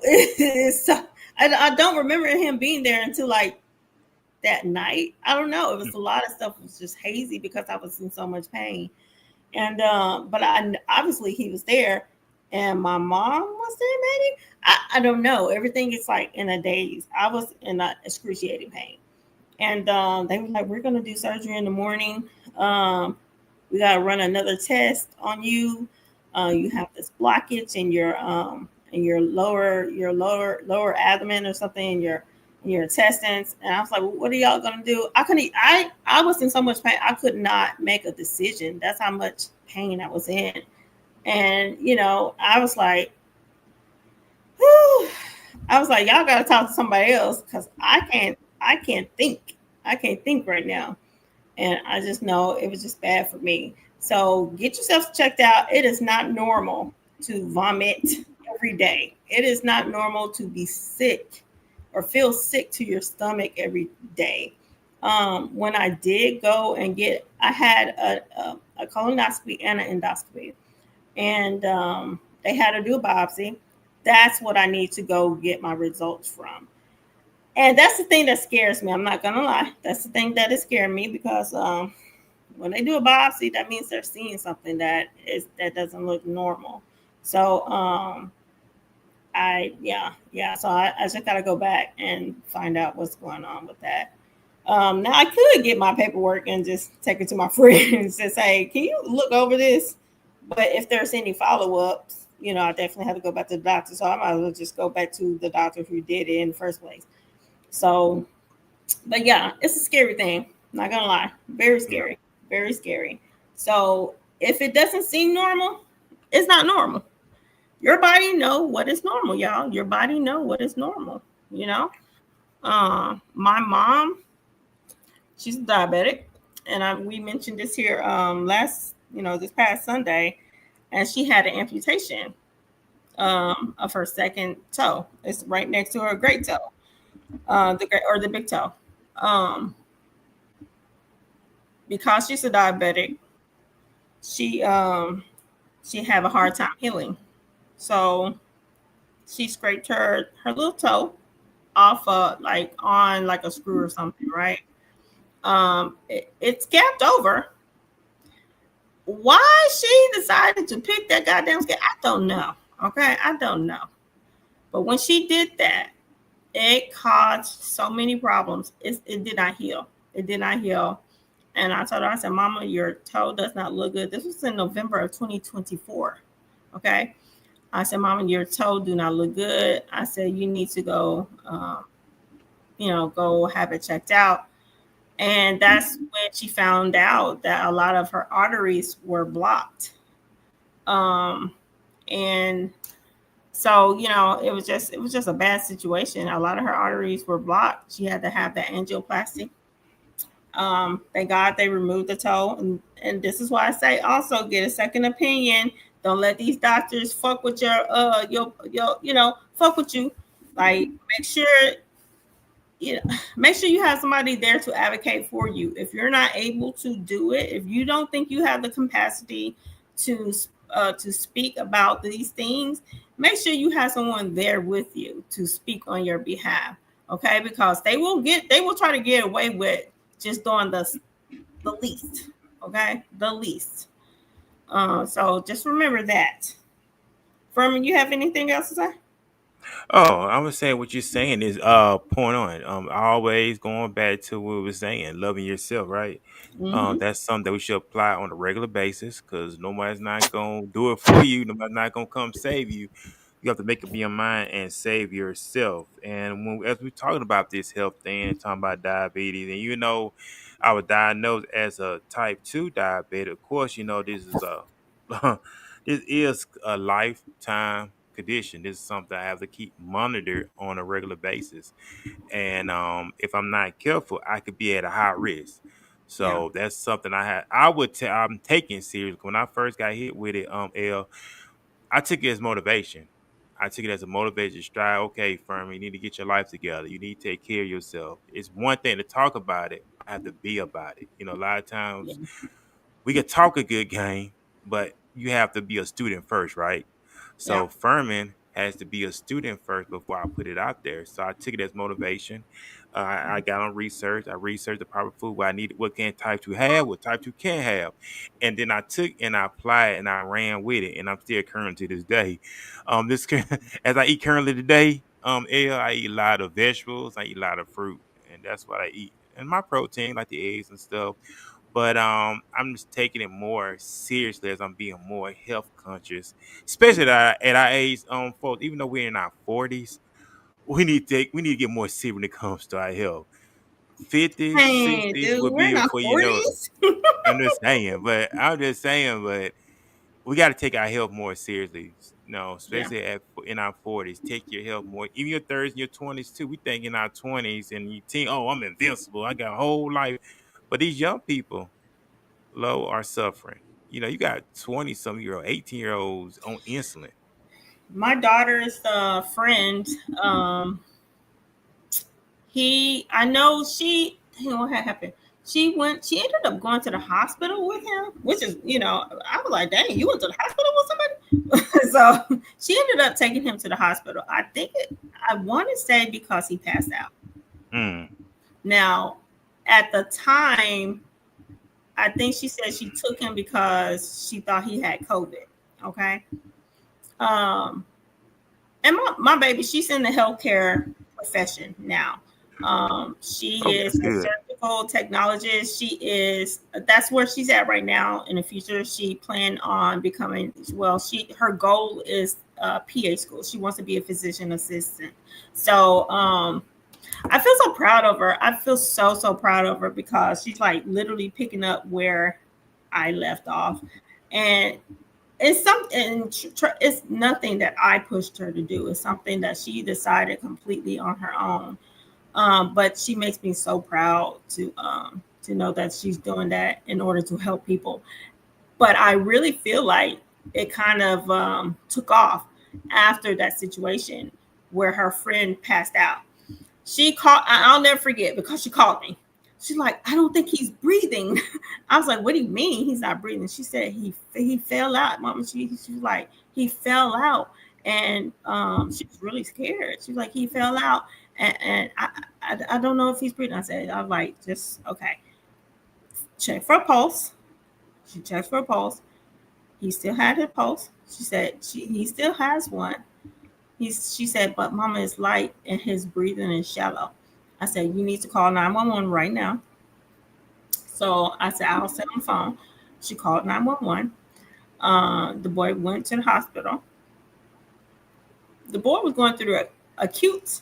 I don't remember him being there until like that night. I don't know. It was a lot of stuff was just hazy because I was in so much pain. And but I obviously he was there, and my mom was there. Maybe I don't know. Everything is like in a daze. I was in a excruciating pain, and they were like, "We're gonna do surgery in the morning. We gotta run another test on you. You have this blockage in your lower abdomen or something in your intestines." And I was like, well, "What are y'all gonna do?" I couldn't. I was in so much pain. I could not make a decision. That's how much pain I was in. And I was like, whew. I was like, "Y'all gotta talk to somebody else because I can't think. I can't think right now." And I just know it was just bad for me. So get yourself checked out. It is not normal to vomit every day. It is not normal to be sick or feel sick to your stomach every day. When I did go and I had a colonoscopy and an endoscopy, and they had to do a biopsy. That's what I need to go get my results from. And that's the thing that scares me. I'm not gonna lie. That's the thing that is scaring me because when they do a biopsy, that means they're seeing something that doesn't look normal. So So I just gotta go back and find out what's going on with that. Now I could get my paperwork and just take it to my friends and say, "Can you look over this?" But if there's any follow-ups, I definitely have to go back to the doctor. So I might as well just go back to the doctor who did it in the first place. So, but yeah, it's a scary thing. Not gonna lie, very scary, very scary. So if it doesn't seem normal, it's not normal. Your body know what is normal, y'all. Your body know what is normal. My mom, she's diabetic, and we mentioned this here this past Sunday, and she had an amputation of her second toe. It's right next to her great toe. The big toe. Um, because she's a diabetic, she she have a hard time healing. So she scraped her little toe off like on like a screw or something, right? It's gapped over. Why she decided to pick that goddamn scab, I don't know. Okay, I don't know. But when she did that, it caused so many problems. It did not heal. It did not heal. And I told her, I said, Mama, your toe does not look good. This was in November of 2024. Okay. I said, Mama, your toe do not look good. I said, you need to go, go have it checked out. And that's when she found out that a lot of her arteries were blocked. And so, it was just a bad situation. A lot of her arteries were blocked. She had to have that angioplasty. Thank God they removed the toe. And this is why I say also get a second opinion. Don't let these doctors fuck with fuck with you. Like make sure you have somebody there to advocate for you. If you're not able to do it, if you don't think you have the capacity to speak about these things, make sure you have someone there with you to speak on your behalf. Okay, because they will try to get away with just doing the least. Okay, the least. So just remember that. Ferman, you have anything else to say? Oh, I was saying what you're saying is point on. Always going back to what we were saying, loving yourself, right? Mm-hmm. That's something that we should apply on a regular basis because nobody's not gonna do it for you. Nobody's not gonna come save you. You have to make up your mind and save yourself. And as we're talking about this health thing and talking about diabetes, and I was diagnosed as a type 2 diabetic. Of course, this is a this is a lifetime condition. This is something I have to keep monitored on a regular basis. And if I'm not careful, I could be at a high risk. Yeah. So that's something I'm taking serious. When I first got hit with it, I took it as motivation. I took it as a motivation stride. Okay, Fermi, you need to get your life together. You need to take care of yourself. It's one thing to talk about it. I have to be about it. A lot of Yeah. times we could talk a good game, but you have to be a student first, right? Yeah. So Ferman has to be a student first before I put it out there. So I took it as motivation. I got on research. I researched the proper food, what I needed, what can type 2 have, what type 2 can't have. And then I took and I applied and I ran with it. And I'm still current to this day. This as I eat currently today, I eat a lot of vegetables, I eat a lot of fruit, and that's what I eat. And my protein, like the eggs and stuff. But I'm just taking it more seriously as I'm being more health conscious, especially at our age, folks. Even though we're in our 40s, we need to get more serious when it comes to our health. 50s, Hey, 60s dude, will we're be in our before you know it. 40s. I'm just saying, but we got to take our health more seriously. Yeah. Especially in our 40s, take your health more. Even your 30s and your 20s too. We think in our 20s and you think, oh, I'm invincible. I got a whole life. But these young people, low, are suffering. You got 20-some-year-old, 18-year-olds on insulin. My daughter's friend, I know what had happened. She ended up going to the hospital with him, which is, I was like, dang, you went to the hospital with somebody? So she ended up taking him to the hospital. I want to say because he passed out. Mm. Now, at the time, I think she said she took him because she thought he had COVID. Okay. Um, and my baby, she's in the healthcare profession now. She Oh, is that's a good. surgical technologist. That's where she's at right now. In the future, she planned on becoming, her goal is PA school. She wants to be a physician assistant. So, I feel so proud of her. I feel so proud of her because she's like literally picking up where I left off. And it's nothing that I pushed her to do. It's something that she decided completely on her own. But she makes me so proud to know that she's doing that in order to help people. But I really feel like it kind of took off after that situation where her friend passed out. She called, I'll never forget because she called me. She's like, I don't think he's breathing. I was like, what do you mean he's not breathing? She said he fell out, Mama. She was like, he fell out. And she was really scared. She was like, he fell out, and I don't know if he's breathing. I was like, just okay. Check for a pulse. She checked for a pulse. He still had his pulse. She said he still has one. She said, but mama is light and his breathing is shallow. I said, you need to call 911 right now. So I said, I'll sit on the phone. She called 911. The boy went to the hospital. The boy was going through acute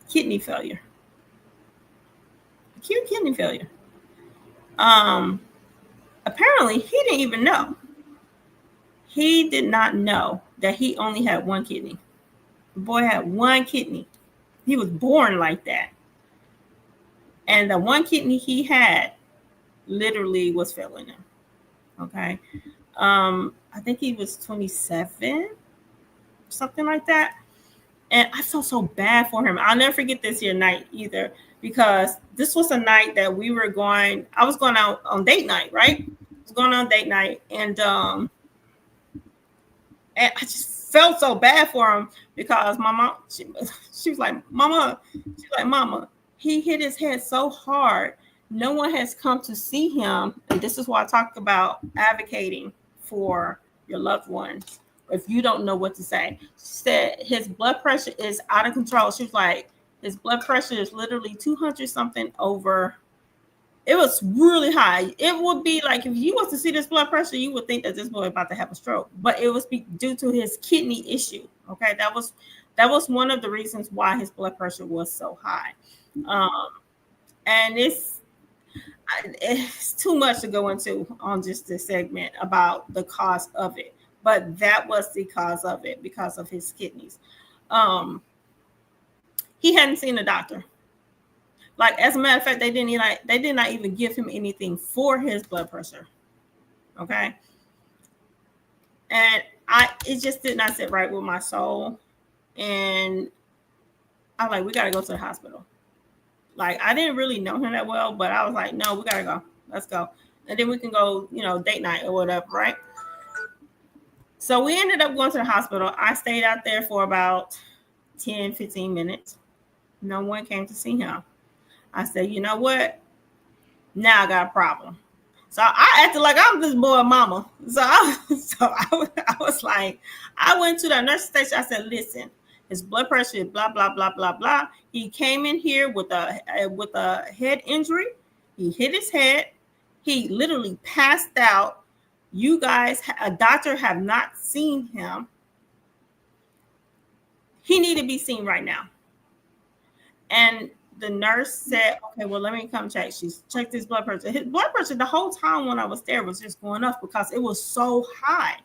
kidney failure. Acute kidney failure. Apparently, he didn't even know. He did not know that he only had one kidney. The boy had one kidney. He was born like that. And the one kidney he had literally was failing him. Okay. I think he was 27, something like that. And I felt so bad for him. I'll never forget this here night either, because this was a night that I was going out on date night, right? I was going on date night, and I just felt so bad for him because my mom, she was like, Mama, he hit his head so hard. No one has come to see him. And this is why I talk about advocating for your loved ones. If you don't know what to say, she said his blood pressure is out of control. She was like, his blood pressure is literally 200 something over. It was really high. It would be like, if you was to see this blood pressure, you would think that this boy was about to have a stroke, but it was due to his kidney issue. Okay. That was one of the reasons why his blood pressure was so high. And it's too much to go into on just this segment about the cause of it, but that was the cause of it, because of his kidneys. He hadn't seen a doctor. Like, as a matter of fact, they did not even give him anything for his blood pressure. Okay. And it just did not sit right with my soul. And I'm like, we got to go to the hospital. Like, I didn't really know him that well, but I was like, no, we got to go. Let's go. And then we can go, date night or whatever, right? So we ended up going to the hospital. I stayed out there for about 10, 15 minutes. No one came to see him. I said, you know what? Now I got a problem. So I acted like I'm this boy mama. So I was like, I went to the nurse station. I said, listen, his blood pressure is blah, blah, blah, blah, blah. He came in here with a head injury. He hit his head. He literally passed out. You guys, a doctor have not seen him. He need to be seen right now. And the nurse said, okay, well, let me come check. She checked his blood pressure. His blood pressure the whole time when I was there was just going up because it was so high.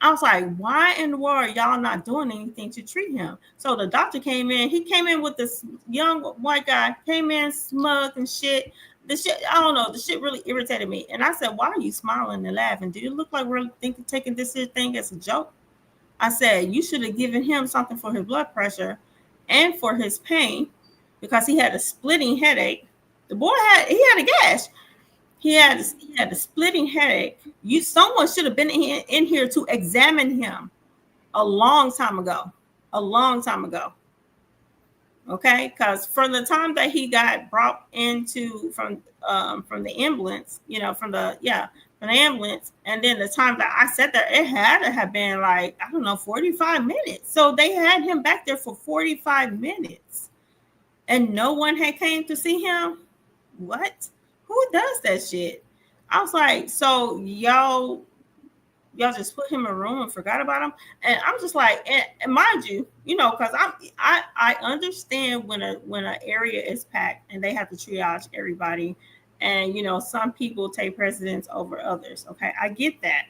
I was like, why in the world are y'all not doing anything to treat him? So the doctor came in. He came in with this young white guy, came in smug and shit. I don't know. The shit really irritated me. And I said, why are you smiling and laughing? Do you look like we're taking this thing as a joke? I said, you should have given him something for his blood pressure and for his pain, because he had a splitting headache. The boy had a gash. He had a splitting headache. Someone should have been in here to examine him a long time ago. Okay, because from the time that he got brought into from the ambulance, from the ambulance, and then the time that I sat there, it had to have been like, I don't know, 45 minutes. So they had him back there for 45 minutes. And no one had came to see him. What? Who does that shit? I was like, so y'all just put him in a room and forgot about him. And I'm just like, and mind you, because I understand when an area is packed and they have to triage everybody, and some people take precedence over others. Okay, I get that,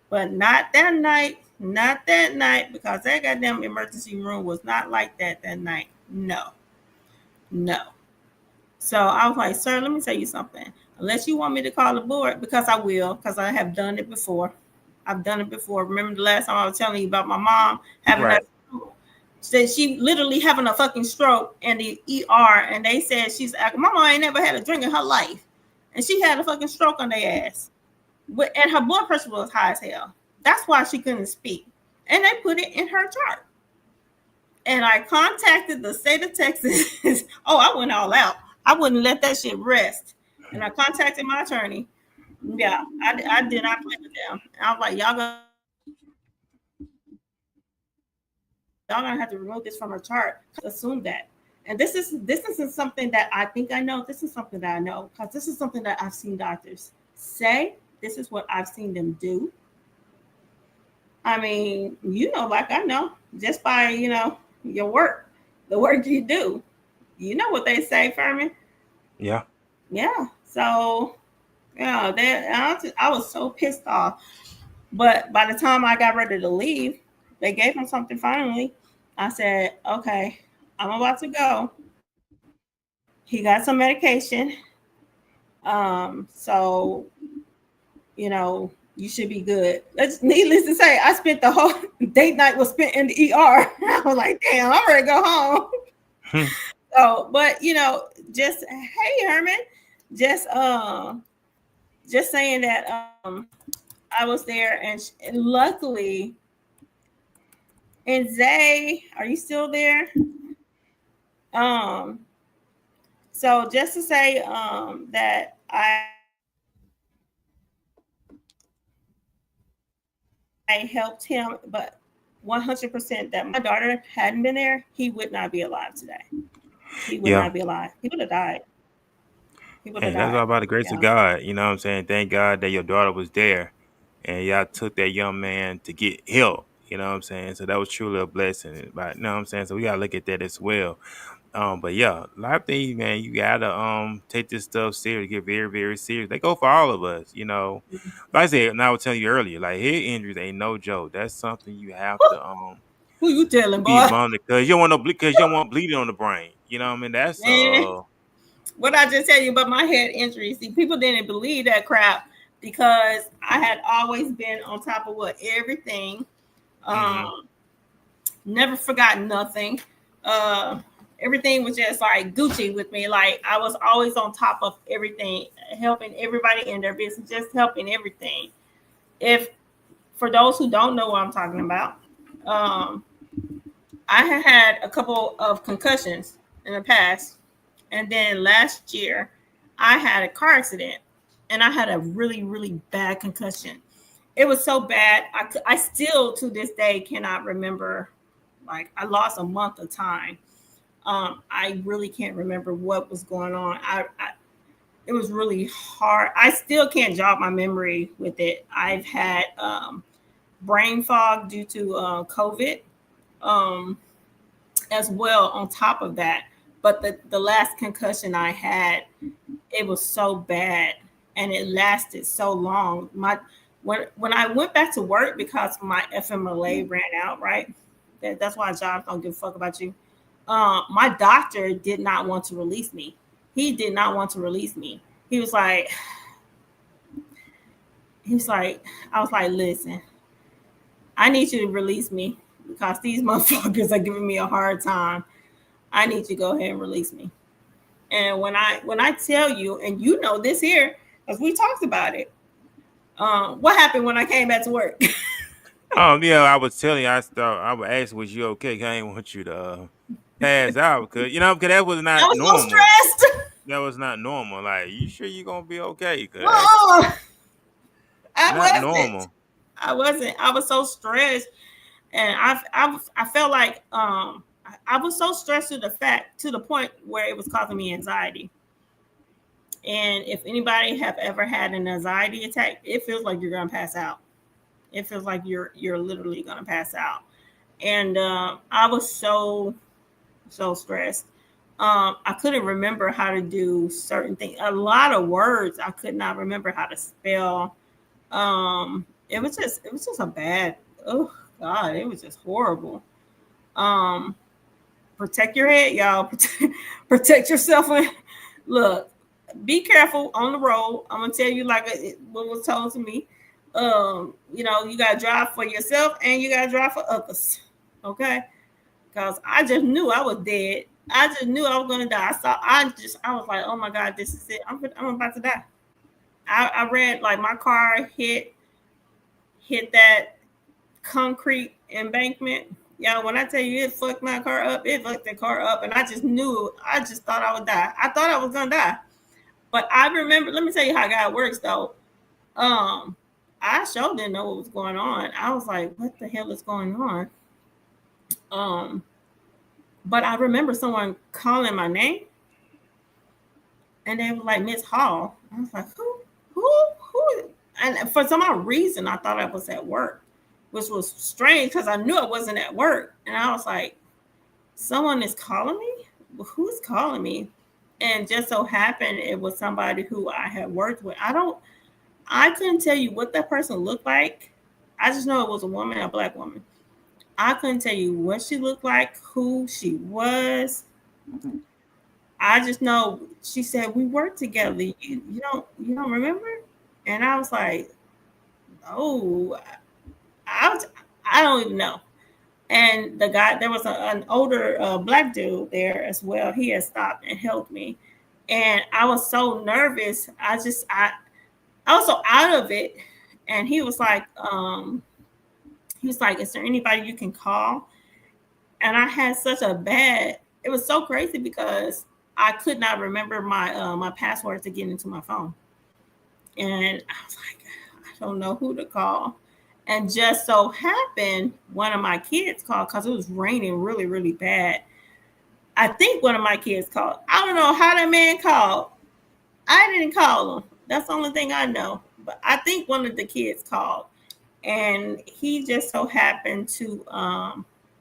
but not that night, because that goddamn emergency room was not like that night. No. So I was like, sir, let me tell you something. Unless you want me to call the board, because I will, because I have done it before. I've done it before. Remember the last time I was telling you about my mom having a stroke? Said she literally having a fucking stroke in the ER, and they said my mom ain't never had a drink in her life, and she had a fucking stroke on their ass. And her blood pressure was high as hell. That's why she couldn't speak. and they put it in her chart. And I contacted the state of Texas. Oh, I went all out. I wouldn't let that shit rest. And I contacted my attorney. Yeah, I did not play with them. I was like, y'all gonna have to remove this from her chart. Assume that. And this isn't something that I think I know. This is something that I know because this is something that I've seen doctors say. This is what I've seen them do. I mean, like I know just by your work, the work you do. You know what they say, Ferman? Yeah. Yeah. So I was so pissed off. But by the time I got ready to leave, they gave him something finally. I said, okay, I'm about to go. He got some medication. So, you should be good. Needless to say, I spent the whole date night was spent in the ER. I was like, damn, I'm ready to go home. So, but just hey Herman, just saying that I was there and luckily, and Zay, are you still there? So just to say that I helped him, but 100% that my daughter hadn't been there, he would not be alive today. He would not be alive. He would have died. Hey, that's all about the grace of God. You know what I'm saying? Thank God that your daughter was there and y'all took that young man to get help. You know what I'm saying? So that was truly a blessing. But you know what I'm saying? So we gotta look at that as well. But yeah, a lot of things, man, you gotta take this stuff serious, get very, very serious. They go for all of us, Like I said, and I was telling you earlier, like head injuries ain't no joke. That's something you have to who you telling, be boy? monitored because you don't want bleeding on the brain. You know what I mean? That's what I just tell you about my head injury. See, people didn't believe that crap because I had always been on top of everything. Never forgot nothing. Everything was just like Gucci with me. Like I was always on top of everything, helping everybody in their business, just helping everything. If for those who don't know what I'm talking about, I had a couple of concussions in the past. And then last year, I had a car accident and I had a really, really bad concussion. It was so bad. I still to this day cannot remember. Like I lost a month of time. I really can't remember what was going on. It was really hard. I still can't jog my memory with it. I've had brain fog due to COVID as well on top of that. But the last concussion I had, it was so bad and it lasted so long. When I went back to work because my FMLA ran out, right? That's why jobs don't give a fuck about you. My doctor did not want to release me. He did not want to release me. He was like, I was like, listen, I need you to release me because these motherfuckers are giving me a hard time. I need you to go ahead and release me. And when I tell you, and you know this here, because we talked about it, what happened when I came back to work? Yeah, I was telling you, I would ask, was you okay? I didn't want you to pass out because that was I not was normal. so stressed. That was not normal. Like, you sure you gonna be okay? Cause I not wasn't. normal. I wasn't. I was so stressed, and I felt like I was so stressed to the point where it was causing me anxiety. And if anybody have ever had an anxiety attack, it feels like you're gonna pass out. It feels like you're literally gonna pass out. And I was so stressed. I couldn't remember how to do certain things. A lot of words I could not remember how to spell. It was just a bad. Oh God, it was just horrible. Protect your head, y'all. Protect yourself. Look, be careful on the road. I'm gonna tell you like what was told to me. You gotta drive for yourself and you gotta drive for others. Okay, because I just knew I was dead. I just knew I was gonna die. So I was like, oh my God, this is it. I'm about to die. I read like my car hit that concrete embankment. Yeah, when I tell you it fucked my car up, it fucked the car up, and I just knew. I just thought I would die. I thought I was gonna die. But I remember. Let me tell you how God works, though. Um, I sure didn't know what was going on. I was like, "What the hell is going on?" Um, but I remember someone calling my name, and they were like, "Miss Hall." I was like, who?" And for some odd reason, I thought I was at work, which was strange because I knew I wasn't at work, and I was like, "Someone is calling me? Well, who's calling me?" And just so happened it was somebody who I had worked with. I couldn't tell you what that person looked like. I just know it was a woman, a black woman. I couldn't tell you what she looked like, who she was. I just know she said we worked together. You don't remember? And I was like, oh, I was I don't even know. And the guy, there was an older black dude there as well. He had stopped and helped me, and I was so nervous. I was so out of it. And he was like, "Is there anybody you can call?" And I had such a bad. It was so crazy because I could not remember my password to get into my phone, and I was like, I don't know who to call. And just so happened, one of my kids called because it was raining really, really bad. I think one of my kids called. I don't know how that man called. I didn't call him. That's the only thing I know. But I think one of the kids called, and he just so happened to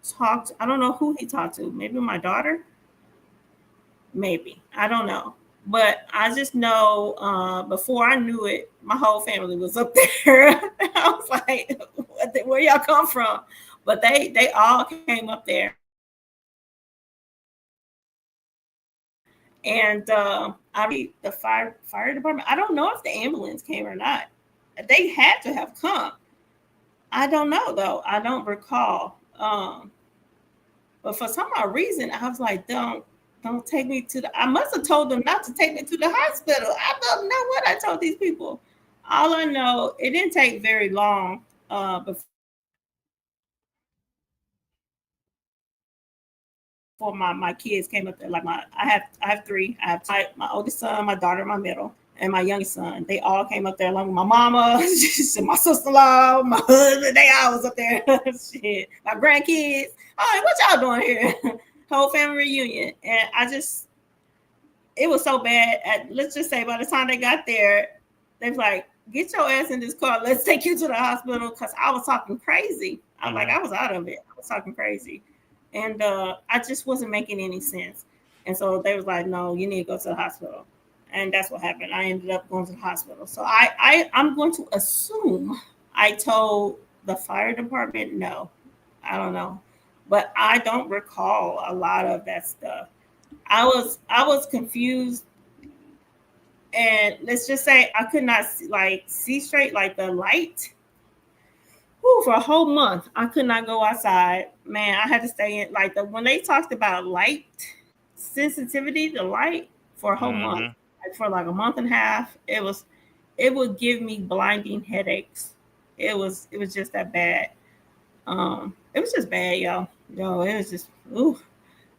talk. I don't know who he talked to. Maybe my daughter. Maybe I don't know. But I just know before I knew it, my whole family was up there. I was like, "Where y'all come from?" But they all came up there, and the fire department. I don't know if the ambulance came or not. They had to have come. I don't know though. I don't recall. But for some odd reason, I was like, don't take me to the. I must have told them not to take me to the hospital. I don't know what I told these people. All I know, it didn't take very long before my kids came up there. Like I have three. I have my oldest son, my daughter, my middle, and my youngest son. They all came up there along with my mama, my sister-in-law, my husband. They all was up there. Shit, my grandkids. All right, what y'all doing here? Whole family reunion, and it was so bad. Let's just say by the time they got there, they was like, "Get your ass in this car. Let's take you to the hospital." Because I was talking crazy. I was out of it. I was talking crazy, and I just wasn't making any sense. And so they was like, "No, you need to go to the hospital." And that's what happened. I ended up going to the hospital. So I'm going to assume I told the fire department no. I don't know, but I don't recall a lot of that stuff. I was confused, and let's just say I could not see straight, like the light. Whew, for a whole month, I could not go outside. Man, I had to stay in. Like when they talked about light sensitivity to light for a whole month, like for like a month and a half, it would give me blinding headaches. It was just that bad. It was just bad, y'all. Yo, it was just ooh.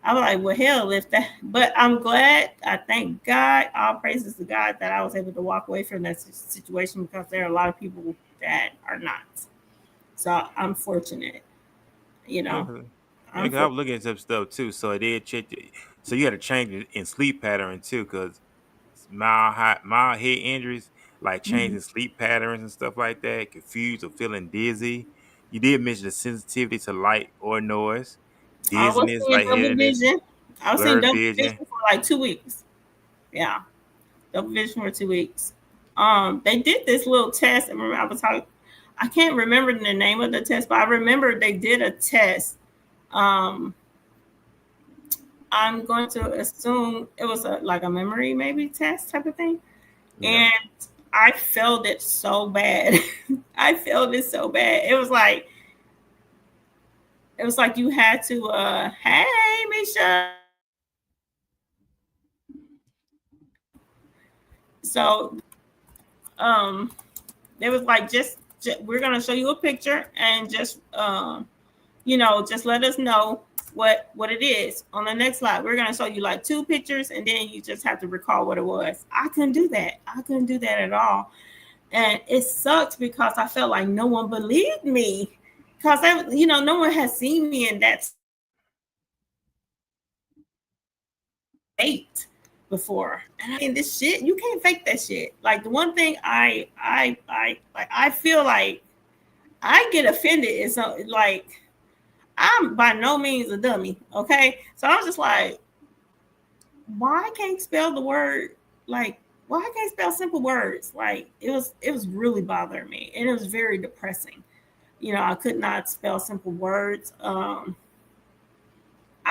I was like, well, hell, if that, but I'm glad. I thank God, all praises to God, that I was able to walk away from that situation because there are a lot of people that are not. So I'm fortunate, you know. Yeah, I'm because I for, was looking at some stuff too. So it did check. So you had to change it in sleep pattern too, because mild head injuries, like Mhm. changing sleep patterns and stuff like that, confused or feeling dizzy. You did mention the sensitivity to light or noise, I was dizziness, seeing double lightheadedness, vision. I was seeing blurred double vision. vision for like 2 weeks. Yeah, double vision for 2 weeks. They did this little test. I remember I was talking. I can't remember the name of the test, but I remember they did a test. Um, I'm going to assume it was like a memory maybe test type of thing. Yeah. And I felt it so bad. I felt it so bad. It was like you had to hey Misha. So um it was like just we're gonna show you a picture and just just let us know what it is. On the next slide, we're gonna show you like two pictures, and then you just have to recall what it was. I couldn't do that. I couldn't do that at all, and it sucked because I felt like no one believed me because no one has seen me in that state before. And I mean, this shit, you can't fake that shit. Like the one thing I feel like I get offended is like I'm by no means a dummy. Okay, so I was just like, why I can't spell the word like why I can't spell simple words? Like it was really bothering me, and it was very depressing. I could not spell simple words. I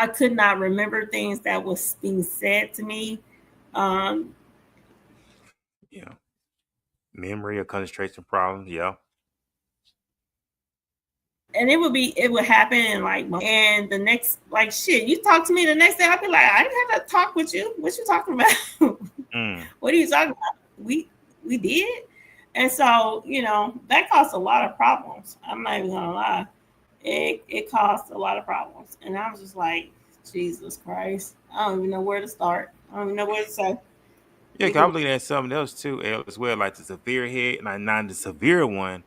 could not remember things that was being said to me. Um, Yeah. Memory or concentration problems. Yeah. and it would happen and and the next like shit, you talk to me the next day, I'd be like, I didn't have to talk with you. What you talking about? Mm. What are you talking about? We did. And so, that caused a lot of problems. I'm not even gonna lie. It caused a lot of problems. And I was just like, Jesus Christ. I don't even know where to start. I don't even know where to say. Yeah, 'cause I'm looking at something else too as well, like the severe head, and not the severe one.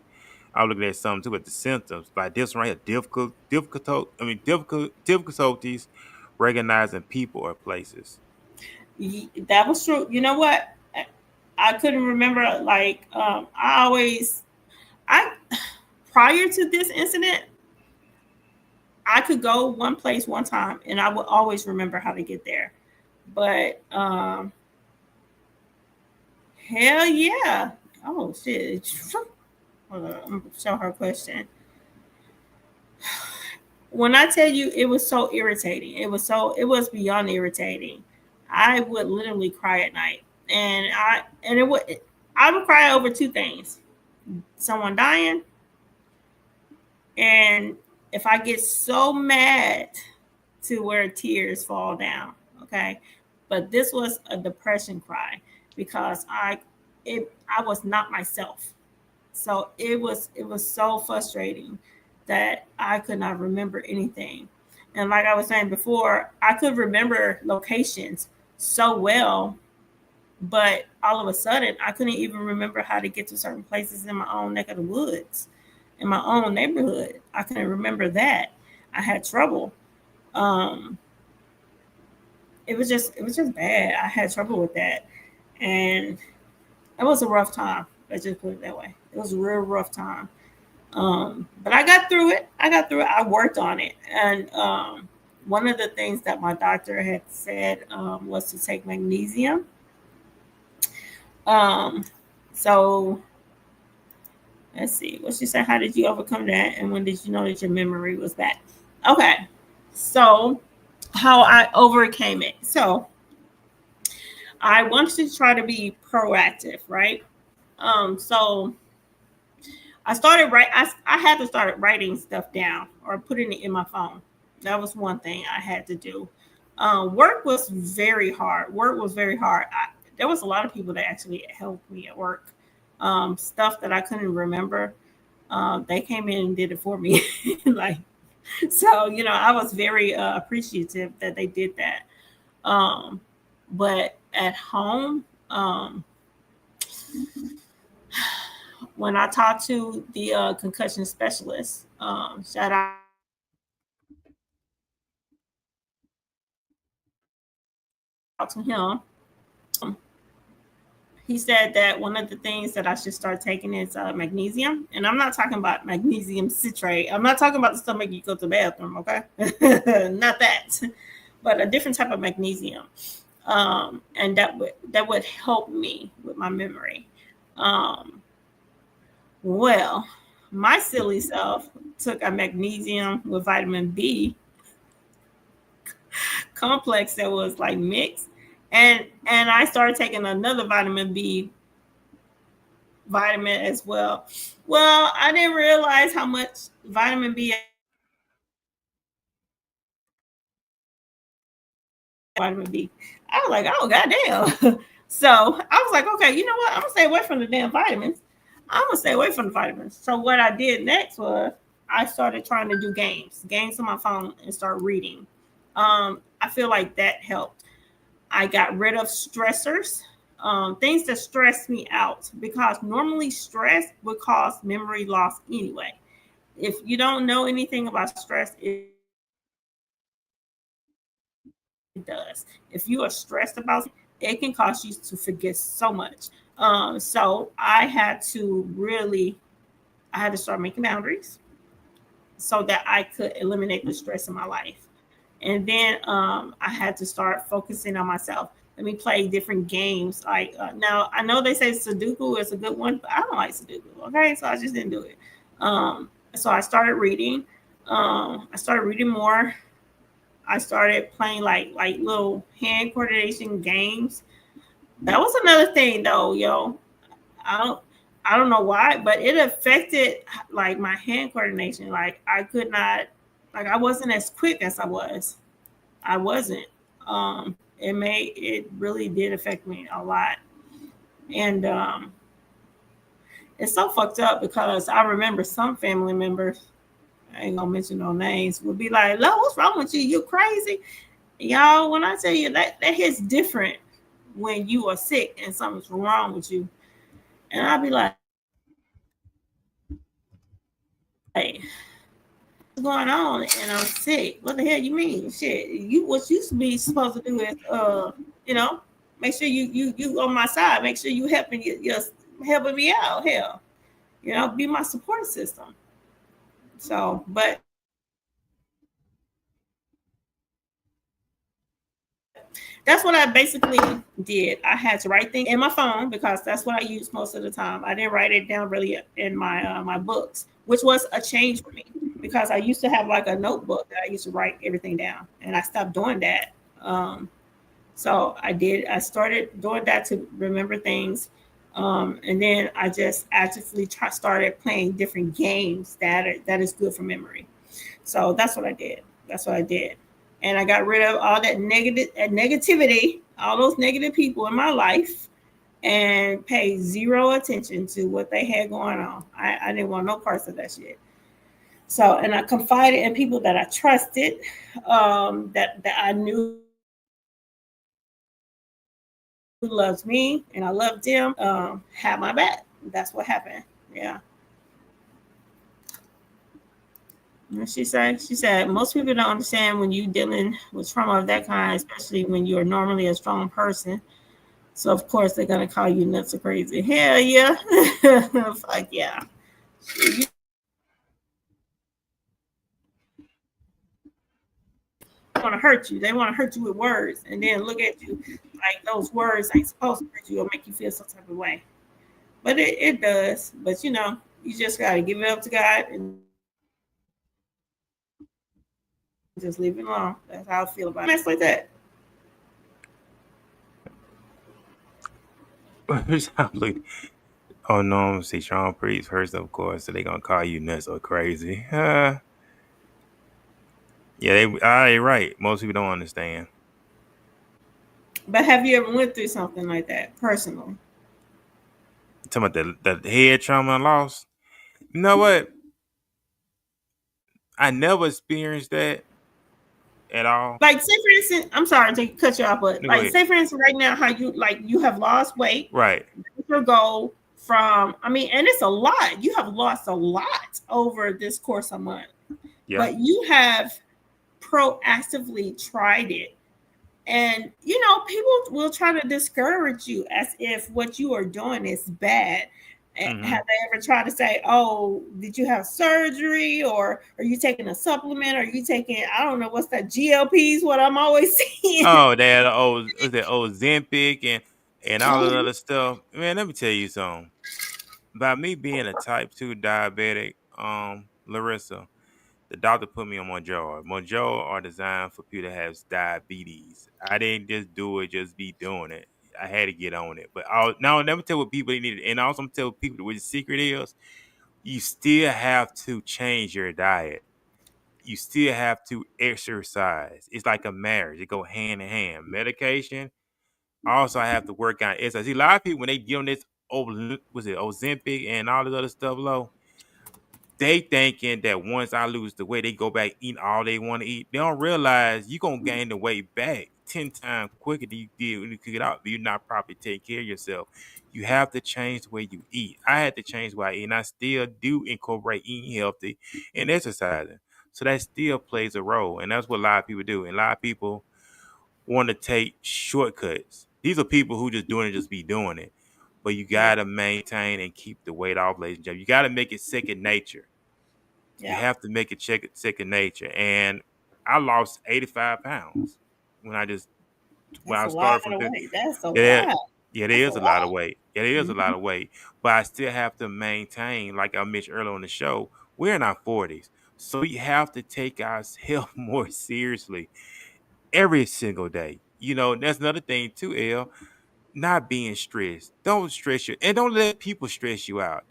I'm looking at something too, but the symptoms, like this one right here, difficulties recognizing people or places. That was true. You know what? I couldn't remember. Like, I prior to this incident, I could go one place one time, and I would always remember how to get there. But hell yeah! Oh shit! Hold on, I'm gonna show her a question. When I tell you, it was so irritating. It was beyond irritating. I would literally cry at night, and I would cry over two things: someone dying, and if I get so mad to where tears fall down. Okay, but this was a depression cry because I was not myself. So it was so frustrating that I could not remember anything. And like I was saying before, I could remember locations so well, but all of a sudden I couldn't even remember how to get to certain places in my own neck of the woods, in my own neighborhood. I couldn't remember that. I had trouble. Um, it was just bad. I had trouble with that, and it was a rough time. Let's just put it that way. It was a real rough time. But I got through it. I worked on it, and one of the things that my doctor had said was to take magnesium. Um, so let's see. What she said. How did you overcome that? And when did you know that your memory was back? Okay. So how I overcame it. So I wanted to try to be proactive, right? So I started I had to start writing stuff down or putting it in my phone. That was one thing I had to do. Work was very hard. Work was very hard. There was a lot of people that actually helped me at work. Stuff that I couldn't remember. They came in and did it for me. Like, so, I was very appreciative that they did that. Um, but at home, when I talked to the concussion specialist, shout out to him. Um, he said that one of the things that I should start taking is magnesium. And I'm not talking about magnesium citrate. I'm not talking about the stuff make you go to the bathroom, okay? Not that, but a different type of magnesium. And that would help me with my memory. Um, well, my silly self took a magnesium with vitamin B complex that was like mixed, and I started taking another vitamin B vitamin as well. Well, I didn't realize how much vitamin B vitamin B. I was like, oh goddamn. So I was like, okay, you know what? I'm gonna stay away from the damn vitamins. I'm gonna stay away from the vitamins. So what I did next was I started trying to do games on my phone, and start reading. I feel like that helped. I got rid of stressors, things that stress me out, because normally stress would cause memory loss anyway. If you don't know anything about stress, it does. If you are stressed about something, it can cause you to forget so much. So I had to start making boundaries so that I could eliminate the stress in my life. And then I had to start focusing on myself. Let me play different games. Like now, I know they say Sudoku is a good one, but I don't like Sudoku. Okay, so I just didn't do it. So I started reading. I started reading more. I started playing like little hand coordination games. That was another thing though, yo. I don't I don't know why, but it affected like my hand coordination. Like I could not, like I wasn't as quick as I was. I wasn't. It really did affect me a lot. And it's so fucked up because I remember some family members, I ain't gonna mention no names, would be like, "Lo, what's wrong with you? You crazy?" Y'all, when I tell you that hits different when you are sick and something's wrong with you. And I'll be like, "Hey, what's going on?" And I'm sick. What the hell you mean? Shit. You what you should be supposed to do is you know, make sure you on my side. Make sure you you're helping me out. Hell. Be my support system. So, but that's what I basically did. I had to write things in my phone because that's what I use most of the time. I didn't write it down really in my books, which was a change for me because I used to have like a notebook that I used to write everything down, and I stopped doing that. So I did. I started doing that to remember things, and then I just actively started playing different games that is good for memory. So that's what I did. That's what I did. And I got rid of all that negativity, all those negative people in my life, and paid zero attention to what they had going on. I didn't want no parts of that shit. So, and I confided in people that I trusted, that I knew loves me and I loved them, had my back. That's what happened. Yeah. And she said, most people don't understand when you dealing with trauma of that kind, especially when you're normally a strong person. So of course they're gonna call you nuts or crazy. Hell yeah. Fuck yeah. You want to hurt you. They want to hurt you with words and then look at you like those words ain't supposed to hurt you or make you feel some type of way. But it does. But you just gotta give it up to God and just leave it alone. That's how I feel about it. Mess like that. Oh no, see Sean Priest first, of course, so they gonna call you nuts or crazy. Yeah, they right. Most people don't understand. But have you ever went through something like that personally? Talking about the head trauma and loss. You know what? I never experienced that at all. Like, say for instance, I'm sorry to cut you off, but No, go like, ahead. say for instance, right now, how you have lost weight, Right. your goal from, I mean, and it's a lot. You have lost a lot over this course of month, Yeah. but you have proactively tried it. And people will try to discourage you as if what you are doing is bad. Mm-hmm. Have they ever tried to say, "Oh, did you have surgery, or are you taking a supplement? Are you taking, I don't know, what's that, GLPs?" What I'm always seeing. Oh, that old was that old Zempic and all that other stuff. Man, let me tell you something. By me being a type 2 diabetic, Larissa, the doctor put me on Mounjaro. Mounjaro are designed for people that have diabetes. I didn't just do it, just be doing it. I had to get on it. But I'll never tell what people they need. And also I'm tell people what the secret is. You still have to change your diet. You still have to exercise. It's like a marriage. It go hand in hand. Medication. Also, I have to work on exercise. See, a lot of people when they get on this was it Ozempic and all this other stuff low, they thinking that once I lose the weight, they go back eating all they want to eat. They don't realize you're gonna gain the weight back 10 times quicker than you did when you cook it out. But you're not properly taking care of yourself. You have to change the way you eat. I had to change the way I eat, and I still do incorporate eating healthy and exercising. So that still plays a role, and that's what a lot of people do. And a lot of people want to take shortcuts. These are people who just doing it, just be doing it. But you Yeah. gotta maintain and keep the weight off, ladies and gentlemen. You gotta make it second nature. You Yeah. have to make it second nature. And I lost 85 pounds when when That's I a lot started from of the weight. That's a yeah, lot. yeah, there That's a is a lot of lot. weight. Yeah, there is a lot Mhm. of weight. But I still have to maintain, like I mentioned earlier on the show, we're in our 40s. So we have to take our health more seriously every single day. That's another thing too, L. Not being stressed. Don't stress you, and don't let people stress you out.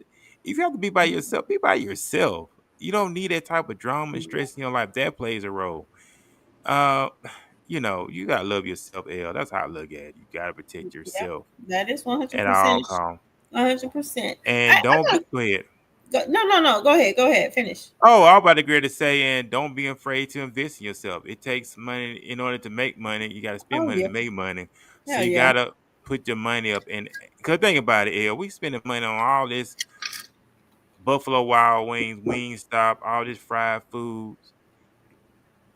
If you have to be by yourself, be by yourself. You don't need that type of drama and stress in your life. That plays a role. Uh, you gotta love yourself, L. That's how I look at it. You gotta protect Yep. yourself That is one hundred at all percent. costs. 100%. And I don't be got go ahead. no, no, no. Go ahead. Go ahead. Finish. Oh, I was about to agree to say, and don't be afraid to invest in yourself. It takes money in order to make money. You gotta spend Oh money to yeah. make money. So Hell you yeah. gotta put your money up. And cause think about it, L. We spending money on all this Buffalo Wild Wings, Wingstop, all this fried foods.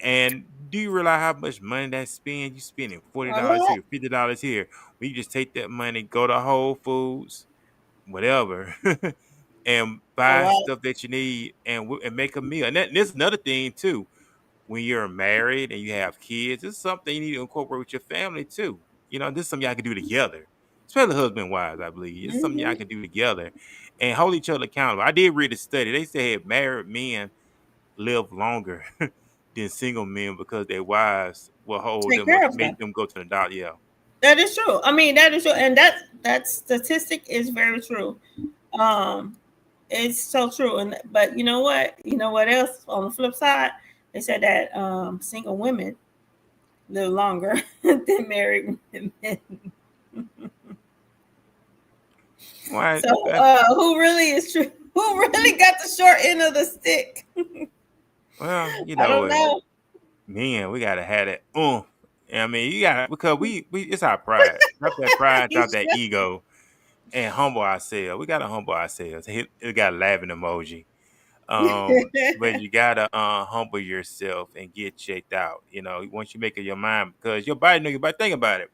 And do you realize how much money that spend? You spending A $40 lot. here, $50 here. We just take that money, go to Whole Foods, whatever, and A buy lot. stuff that you need and make a meal. And this is another thing too. When you're married and you have kids, this is something you need to incorporate with your family too. This is something y'all can do together, especially husband and wives. I believe it's something y'all Hmm. can do together and hold each other accountable. I did read a study. They said married men live longer than single men because their wives will hold Take them up, care of them. make them go to the doctor. Yeah, That is true. I mean, that is true, and that statistic is very true. Um, it's so true. And but you know what? You know what else? On the flip side, they said that single women live longer than married men. why? So who really is true? Who really got the short end of the stick? Well, you I know don't what, know. men, we gotta have that. I mean, you gotta because we it's our pride. Drop that pride, drop that ego, and humble ourselves. We gotta humble ourselves. It got a laughing emoji. But you gotta humble yourself and get checked out. Once you make up your mind, because your body know your body. Think about it.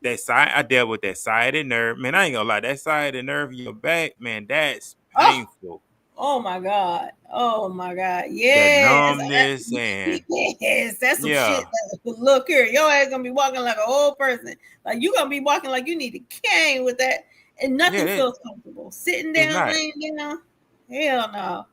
That side, I dealt with that sciatic nerve. Man, I ain't gonna lie. That sciatic nerve in your back, man, that's Oh, painful. oh my God. Oh my God. The Yes. numbness and Yes. That's some shit. yeah, Look here. Your ass gonna be walking like an old person. Like you gonna be walking like you need a cane with that. And yeah, nothing feels comfortable. Sitting it's down, not. laying down. Hell no.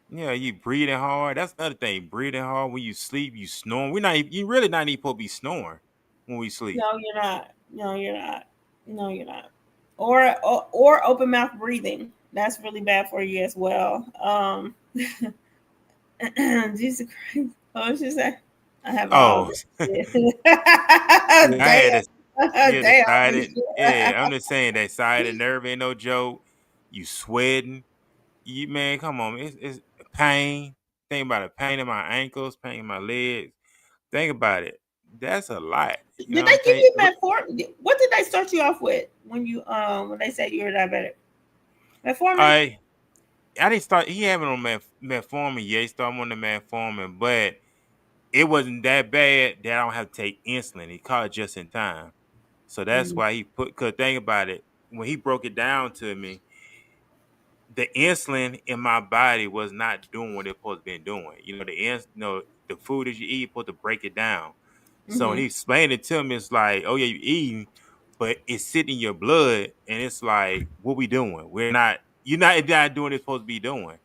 Yeah, you breathing hard. That's another thing. Breathing hard when you sleep, you snoring. We're not. You really not even supposed to be snoring when we sleep. No, you're not. No, you're not. No, you're not. Or open mouth breathing. That's really bad for you as well. Jesus Christ. What was she say? I have all Oh, this shit. yeah, I Damn. had this. Yeah, Damn. decided. Yeah, I'm just saying that side of nerve ain't no joke. You sweating. You man, come on. It's pain. Think about it. Pain in my ankles, pain in my legs. Think about it. That's a lot. You know Did what they I'm give saying? you metformin? What did they start you off with when they said you were diabetic? Metformin? I I didn't start. He haven't on metformin yet. He started on the metformin, but it wasn't that bad that I don't have to take insulin. He caught it just in time. So that's Mm-hmm. why he put. Cause think about it. When he broke it down to me, the insulin in my body was not doing what it's supposed to be doing. The food that you eat supposed to break it down. So when Mm-hmm. he explained it to me, it's like, oh yeah, you eating, but it's sitting in your blood, and it's like, what we doing? We're not. You're not doing what it's supposed to be doing.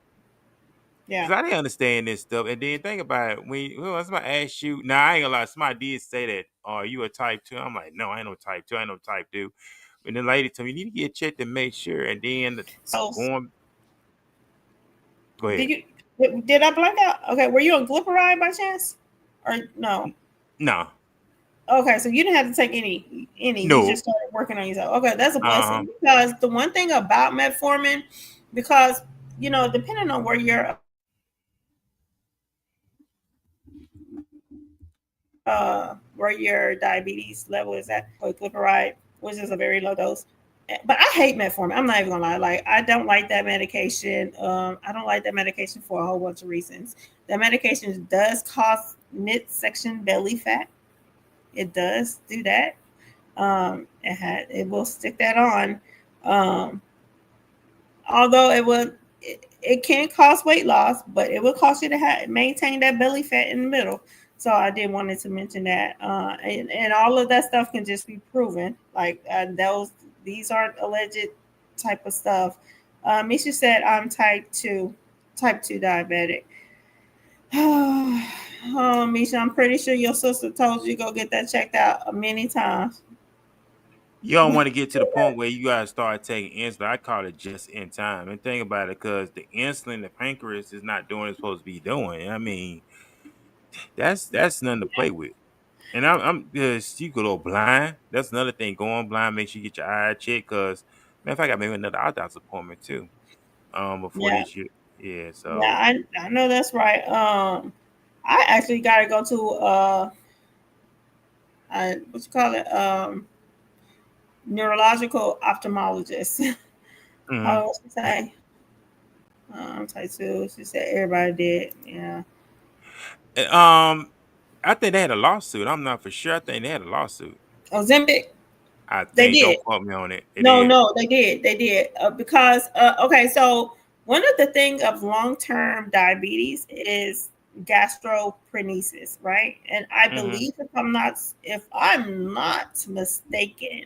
Yeah. Cause I didn't understand this stuff, and then think about it. When somebody asks you, now I ain't gonna lie, somebody did say that, "Are you a type 2?" I'm like, no, I ain't no type 2. I ain't no type 2. And the lady told me you need to get checked to make sure. And then So going, go did ahead. you did I blank out? Okay, were you on glyceride by chance? Or no? No, Okay, so you didn't have to take any. You No. just started working on yourself. Okay, that's a Uh-huh. blessing because the one thing about metformin, because depending on where your diabetes level is at, glyceride, which is a very low dose. But I hate metformin. I'm not even gonna lie. Like I don't like that medication. I don't like that medication for a whole bunch of reasons. That medication does cause midsection belly fat. It does do that. It will stick that on. Um, Although it can cause weight loss, but it will cause you to maintain that belly fat in the middle. So I did wanted to mention that, and all of that stuff can just be proven. Like these aren't alleged type of stuff. Misha said I'm type two diabetic. Oh, Misha, I'm pretty sure your sister told you go get that checked out many times. You don't want to get to the point where you gotta start taking insulin. I call it just in time. And think about it, because the insulin, the pancreas is not doing what it's supposed to be doing. I mean, that's nothing to play with. And I'm just, you go blind. That's another thing. Going blind makes you get your eye checked. Cause man, if I got maybe another eye doctor's appointment too. Before Yeah, this year. Yeah. yeah, So. I know that's right. I actually got to go to what you call it, neurological ophthalmologist. Mhm. How was she say? Type two. She said everybody did. Yeah. I think they had a lawsuit. I'm not for sure. I think they had a lawsuit. Ozempic. I They think. did. Don't quote me on it. It No, is. no, they did. They did because okay. So one of the things of long term diabetes is gastroparesis, right? And I Mm-hmm. believe if I'm not mistaken,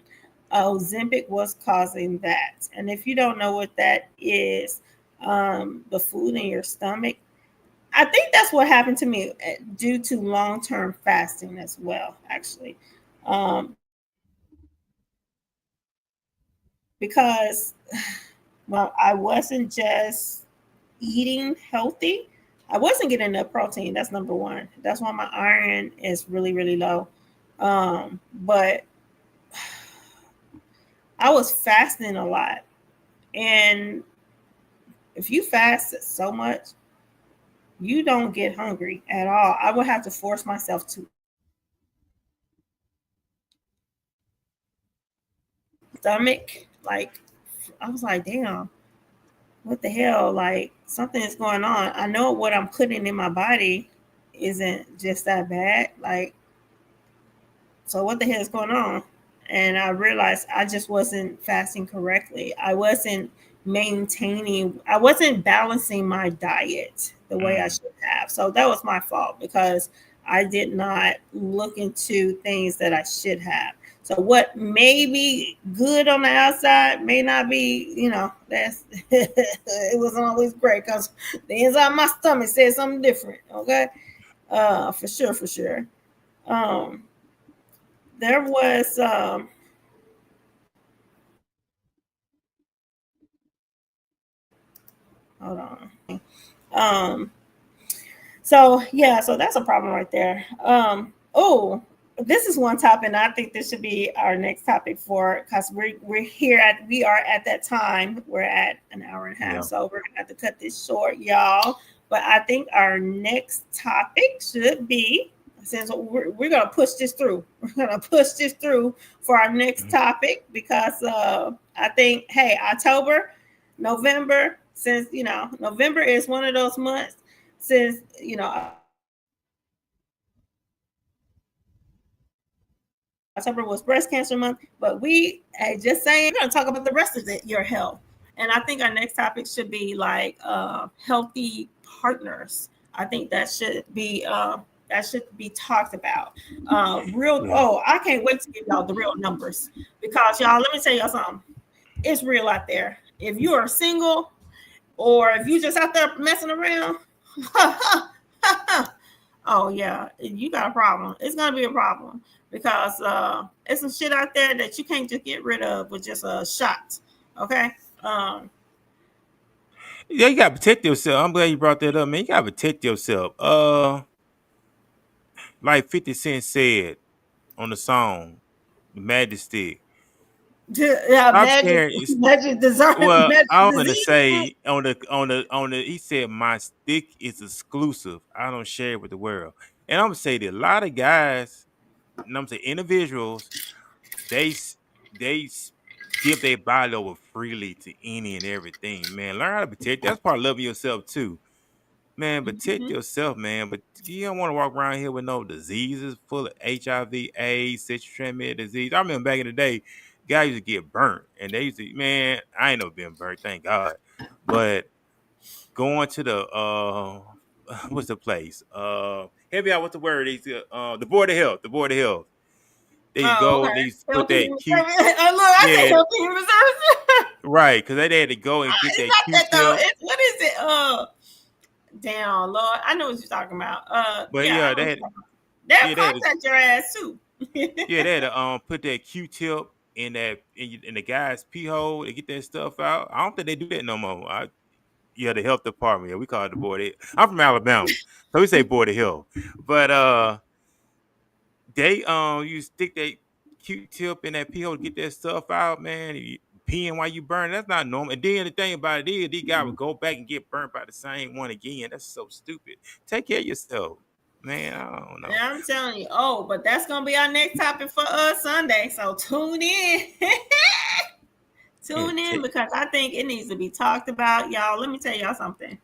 Ozempic was causing that. And if you don't know what that is, the food in your stomach. I think that's what happened to me due to long term fasting as well, actually. Because well, I wasn't just eating healthy. I wasn't getting enough protein. That's number one. That's why my iron is really, really low. But I was fasting a lot. And if you fast so much, you don't get hungry at all. I would have to force myself to stomach. Like, I was like, damn, what the hell? Like, something is going on. I know what I'm putting in my body isn't just that bad. Like, so what the hell is going on? And I realized I just wasn't fasting correctly. I wasn't balancing my diet the way I Mm. should have. So that was my fault because I did not look into things that I should have. So what may be good on the outside may not be, that's it wasn't always great because the inside of my stomach said something different. Okay. For sure, for sure. Um, there was hold on. Um so yeah, so that's a problem right there. Oh, this is one topic, and I think this should be our next topic for because we are at that time. We're at an hour and a half, Yeah. so we're gonna have to cut this short, y'all. But I think our next topic should be since we're gonna push this through. We're gonna push this through for our next Mhm. topic because I think October, November, since November is one of those months since October was breast cancer month, but just saying we're going to talk about the rest of your health. And I think our next topic should be like healthy partners. I think that should be talked about. Real. Yeah. Oh, I can't wait to give y'all the real numbers because y'all. Let me tell y'all something. It's real out there. If you are single or if you just out there messing around, oh yeah, you got a problem. It's gonna be a problem because it's some shit out there that you can't just get rid of with just a shot. Okay. Um, Yeah, you gotta protect yourself. I'm glad you brought that up, man. You gotta protect yourself. Like 50 Cent said on the song Majesty. Yeah, Stop magic, sharing. magic dessert, Well, magic I was gonna disease. say on the he said my stick is exclusive. I don't share it with the world. And I'm gonna say that a lot of guys, and I'm saying individuals, they s- they s- give their body over freely to any and everything. Man, learn how to protect. That's part of loving yourself too. Man, protect Mhm. yourself, man. But you don't want to walk around here with no diseases full of HIV, AIDS, sexually transmitted disease. I remember back in the day, guys used to get burnt. And they used to, man, I ain't never been burnt, thank God. But going to the what's the place? Help me out, what's the word? The Board of Health. The Board of Health. They Oh, go, okay. they put Healthy that human cute, service. Look, I said yeah, healthy human service. right. Cause they had to go and get It's that not that though. Q-tip. It's what is it? Damn, Lord, I know what you're talking about. But Yeah, I yeah, know what you're talking about. They'll they had to contact your ass too. Yeah, they had to put that Q-tip in in the guy's pee hole to get that stuff out. I don't think they do that no more. Yeah, the health department. Yeah, we call it the board. I'm from Alabama, so we say board of health. But they you stick that Q-tip in that pee hole to get that stuff out, man. You peeing while you burn. That's not normal. And then the thing about it is, these guys would go back and get burnt by the same one again. That's so stupid. Take care of yourself, man. I don't know. Yeah, I'm telling you. Oh, but that's gonna be our next topic for Sunday. So tune in. Yeah, Tune in because I think it needs to be talked about, y'all. Let me tell y'all something.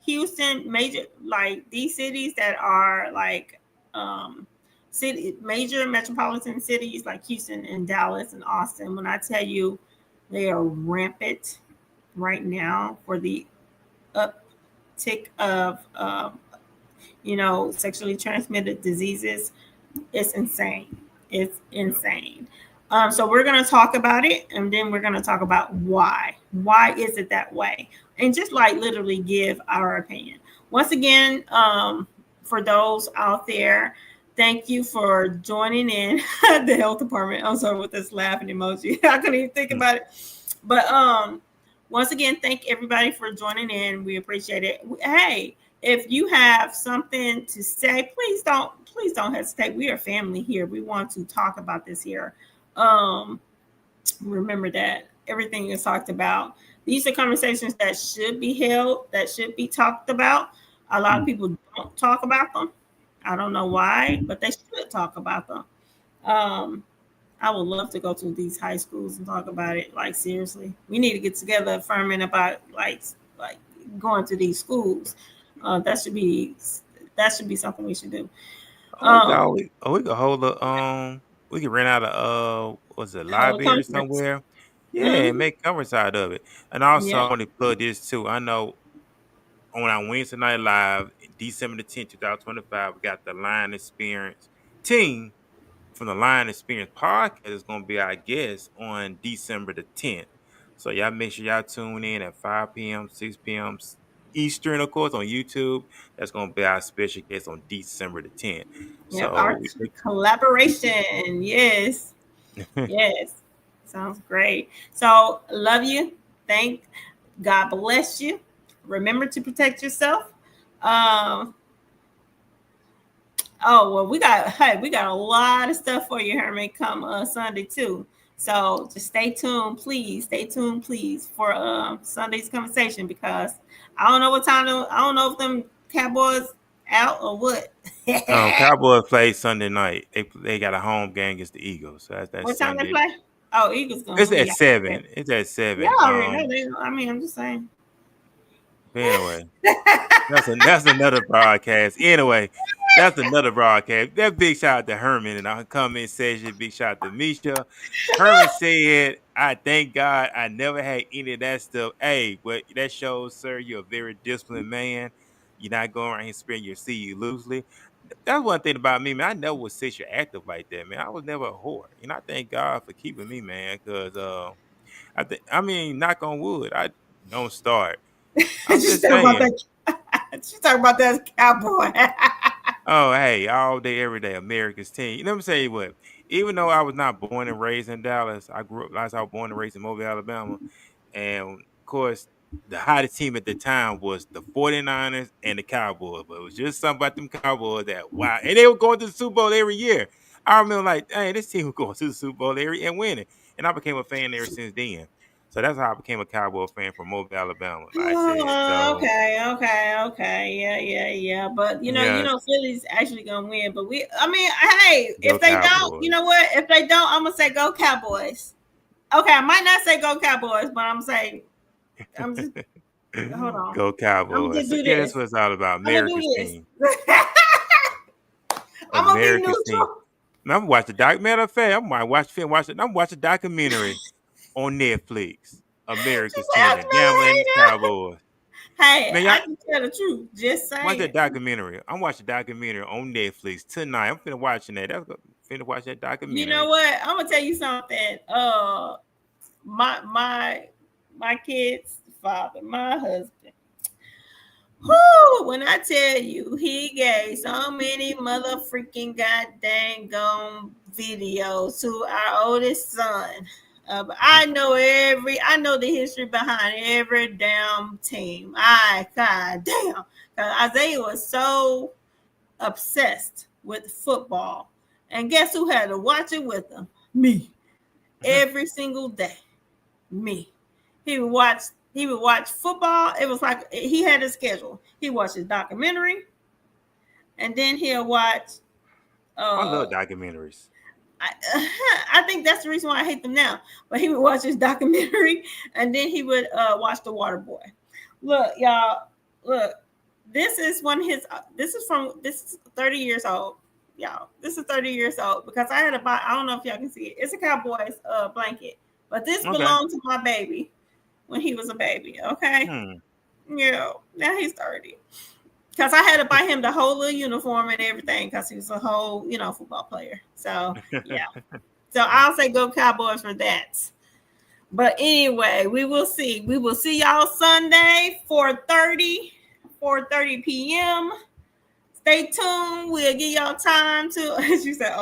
Houston, major like these cities that are like city major metropolitan cities like Houston and Dallas and Austin. When I tell you they are rampant right now for the uptick of sexually transmitted diseases, it's insane. It's insane. So we're going to talk about it, and then we're going to talk about why. Why is it that way? And just like literally give our opinion. Once again, for those out there, thank you for joining in the health department. I'm sorry with this laughing emoji. I couldn't even think about it. But once again, thank everybody for joining in. We appreciate it. Hey, if you have something to say, please don't hesitate. We are family here. We want to talk about this here. Remember that everything is talked about. These are conversations that should be held, that should be talked about. A lot of people don't talk about them. I don't know why, but they should talk about them. Um, I would love to go to these high schools and talk about it. Like seriously, we need to get together, Ferman, about like going to these schools. That should be something we should do. Oh, Um, we could hold a we could rent out a what's it, Hold a library conference. somewhere. Yeah, and Hmm. make coverage out of it. And also Yeah, I want to plug this too. I know on our Wednesday night live, December the 10th, 2025, we got the Line Experience team from the Line Experience podcast is gonna be our guest on December the 10th. So y'all make sure y'all tune in at 5 p.m., 6 p.m. Eastern, of course, on YouTube. That's gonna be our special guest on December the 10th. yeah. So Our collaboration. Yes, yes. Sounds great. So love you. Thank God bless you. Remember to protect yourself. Um, Oh well, we got a lot of stuff for you, Herman, come Sunday too. So just stay tuned, please. Stay tuned, please, for Sunday's conversation because I don't know what time. I don't know if them Cowboys out or what. Cowboys play Sunday night. They got a home game against the Eagles. So that's What time they Sunday. play? Oh, Eagles gonna It's win. at Yeah, 7. It's at yeah. 7. I already know they. I mean, I'm just saying. But anyway. That's another broadcast. Anyway, that's another broadcast. That big shout out to Herman in our comment section. Big shout out to Misha. Herman said, I thank God I never had any of that stuff. Hey, but that shows, sir, you're a very disciplined man. You're not going around here spreading your seed loosely. That's one thing about me, man. I never was sexually active like that, man. I was never a whore. I thank God for keeping me, man, because I mean, knock on wood, I don't start. I'm She's just talking about saying. that. She's talking about that cowboy. Oh, hey, all day, every day, America's team. Let me tell you what. Even though I was not born and raised in Dallas, I grew up. I was born and raised in Mobile, Alabama, and of course, the hottest team at the time was the 49ers and the Cowboys. But it was just something about them Cowboys that wow, and they were going to the Super Bowl every year. I remember like, hey, this team was going to the Super Bowl and winning, and I became a fan ever since then. So that's how I became a Cowboy fan from Mobile, Alabama. Like I said, so Okay. Yeah. But yeah, Philly's actually gonna win. But hey, go if they don't, you Cowboys. know what? If they don't, I'm gonna say go Cowboys. Okay, I might not say go Cowboys, but I'm just hold on. Go I'm gonna Cowboys. just So, do yeah, that's this. what it's all about. I'm gonna do America's this. team. I'm gonna be America's team. neutral. Man, I'm watching matter of fact, I'm watching a documentary on Netflix. America's Just team, ask the me gambling later. Cowboys. Hey, Man, y'all I can tell the truth. Just watch saying. that documentary. I'm watching a documentary on Netflix tonight. I'm finna watching that. Finna watch that You know documentary. what? I'm gonna tell you something. My kid's father, my husband. Whoo, when I tell you he gave so many mother freaking goddamn gone videos to our oldest son. I know the history behind every damn team. God damn. Isaiah was so obsessed with football. And guess who had to watch it with him? Me. Every single day. Me. He would watch football. It was like he had a schedule. He watched his documentary, and then he'll watch. I Uh, love documentaries. I think that's the reason why I hate them now. But he would watch his documentary, and then he would watch The Water Boy. Look, y'all. Look, this is one of his. This is 30 years old, y'all. This is 30 years old because I had to buy. I don't know if y'all can see it. It's a Cowboys blanket, but this Okay. belonged to my baby when he was a baby. Okay. Hmm. Yeah, now he's 30. Because I had to buy him the whole little uniform and everything because he was a whole, football player. So, yeah. So I'll say go Cowboys for that. But anyway, we will see. We will see y'all Sunday, 4:30 p.m. Stay tuned. We'll give y'all time to, as you said,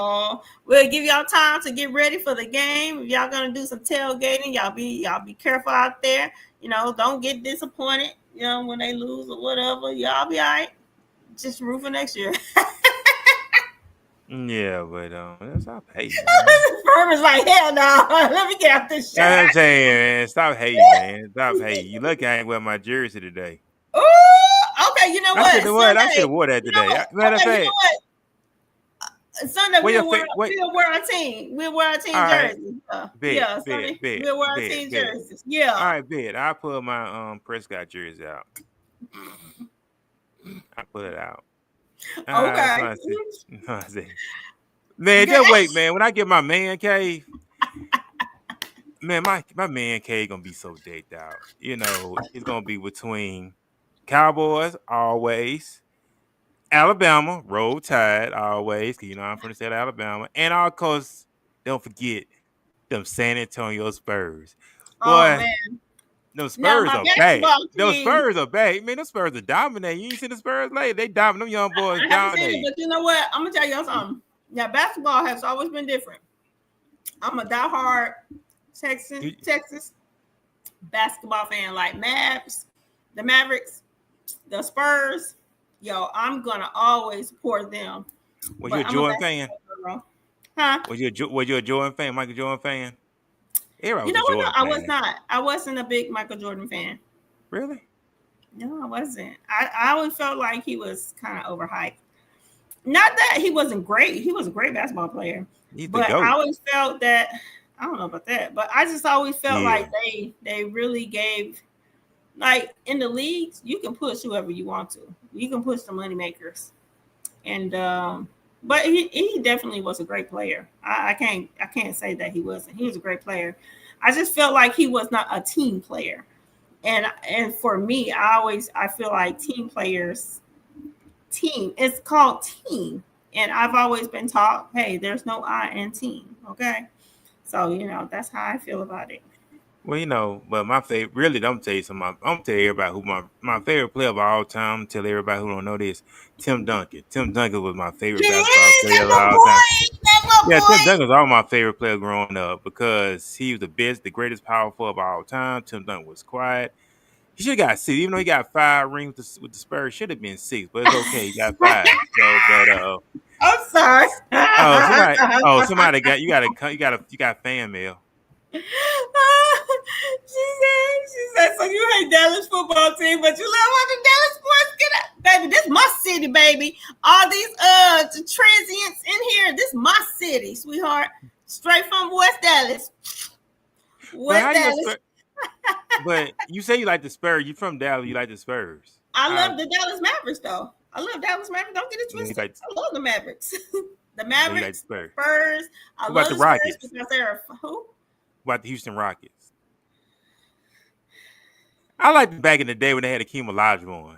we'll give y'all time to get ready for the game. If y'all gonna do some tailgating, y'all be careful out there. Don't get disappointed, when they lose or whatever. Y'all be all right. Just root for next year. Yeah, but that's how I hate, man. Ferman's like, hell no. Let me get out this That's what I'm shot. saying, man. Stop hating, man. Stop hating. You lucky I ain't wear my jersey today. Ooh, okay, you know I should what? have worn. I should Sunday. have wore that You know today. what? Matter of Okay, you know fact, what? Sunday where your wait. we'll wear our team. We'll wear our All team right, jersey. bet, Yeah, bet, Sunday. bet, We'll wear our bet, team bet. jerseys. All Yeah. right, bet. I pull my Prescott jersey out. I pull it out. That's Okay. what I see. I see. Man, Okay. just wait, man. When I get my man cave, man, my man cave gonna be so decked out. It's gonna be between Cowboys always, Alabama, roll tide always, cause I'm from the state of Alabama. And of course, don't forget them San Antonio Spurs. Oh Boy, man. them Now Spurs my are back. basketball Those team. Spurs are back. Man, those Spurs are dominating. You ain't seen the Spurs lately. They dominate. Them young boys I haven't seen it, dominate. but you know what? I'm gonna tell y'all something. Now basketball has always been different. I'm a diehard You, Texas basketball fan, like the Mavericks, the Spurs. Yo, I'm gonna always support them. was you But a I'm a Jordan fan? basketball girl. Huh? Was you a Jordan fan? Michael Jordan fan? Everybody You was know a what? No, Jordan I was fan. not. I wasn't a big Michael Jordan fan. Really? No, I wasn't. I always felt like he was kind of overhyped. Not that he wasn't great. He was a great basketball player. He's the But I GOAT. always felt that I don't know about that, but I just always felt Yeah. like they really gave, like, in the leagues, you can push whoever you want to. You can push the money makers. And but he definitely was a great player. I can't say that he wasn't. He was a great player. I just felt like he was not a team player. And for me, I feel like team, it's called team. And I've always been taught, hey, there's no I in team. Okay. So, that's how I feel about it. Well, but my favorite, really, I'm gonna tell you something. I'm gonna tell everybody who my favorite player of all time. Tell everybody who don't know this, Tim Duncan. Tim Duncan was my favorite basketball Yes, player that's of my all time. boy. That's my Yeah, Tim boy. Duncan was all my favorite player growing up because he was the best, the greatest power forward of all time. Tim Duncan was quiet. He should have got 6, even though he got 5 rings with the Spurs. Should have been 6, but it's okay. He got 5. So, but I'm sorry. Somebody got you got fan mail. She said, so you hate Dallas football team, but you love all the Dallas sports. Get up, baby. This my city, baby. All these transients in here. This my city, sweetheart. Straight from West Dallas. But but you say you like the Spurs. You from Dallas. You like the Spurs. I love the Dallas Mavericks, though. I love Dallas Mavericks. Don't get it twisted. I love the Mavericks. The Mavericks, Spurs. I love the Rockets Spurs because they're who? What about the Houston Rockets? I liked back in the day when they had Akeem Olajuwon.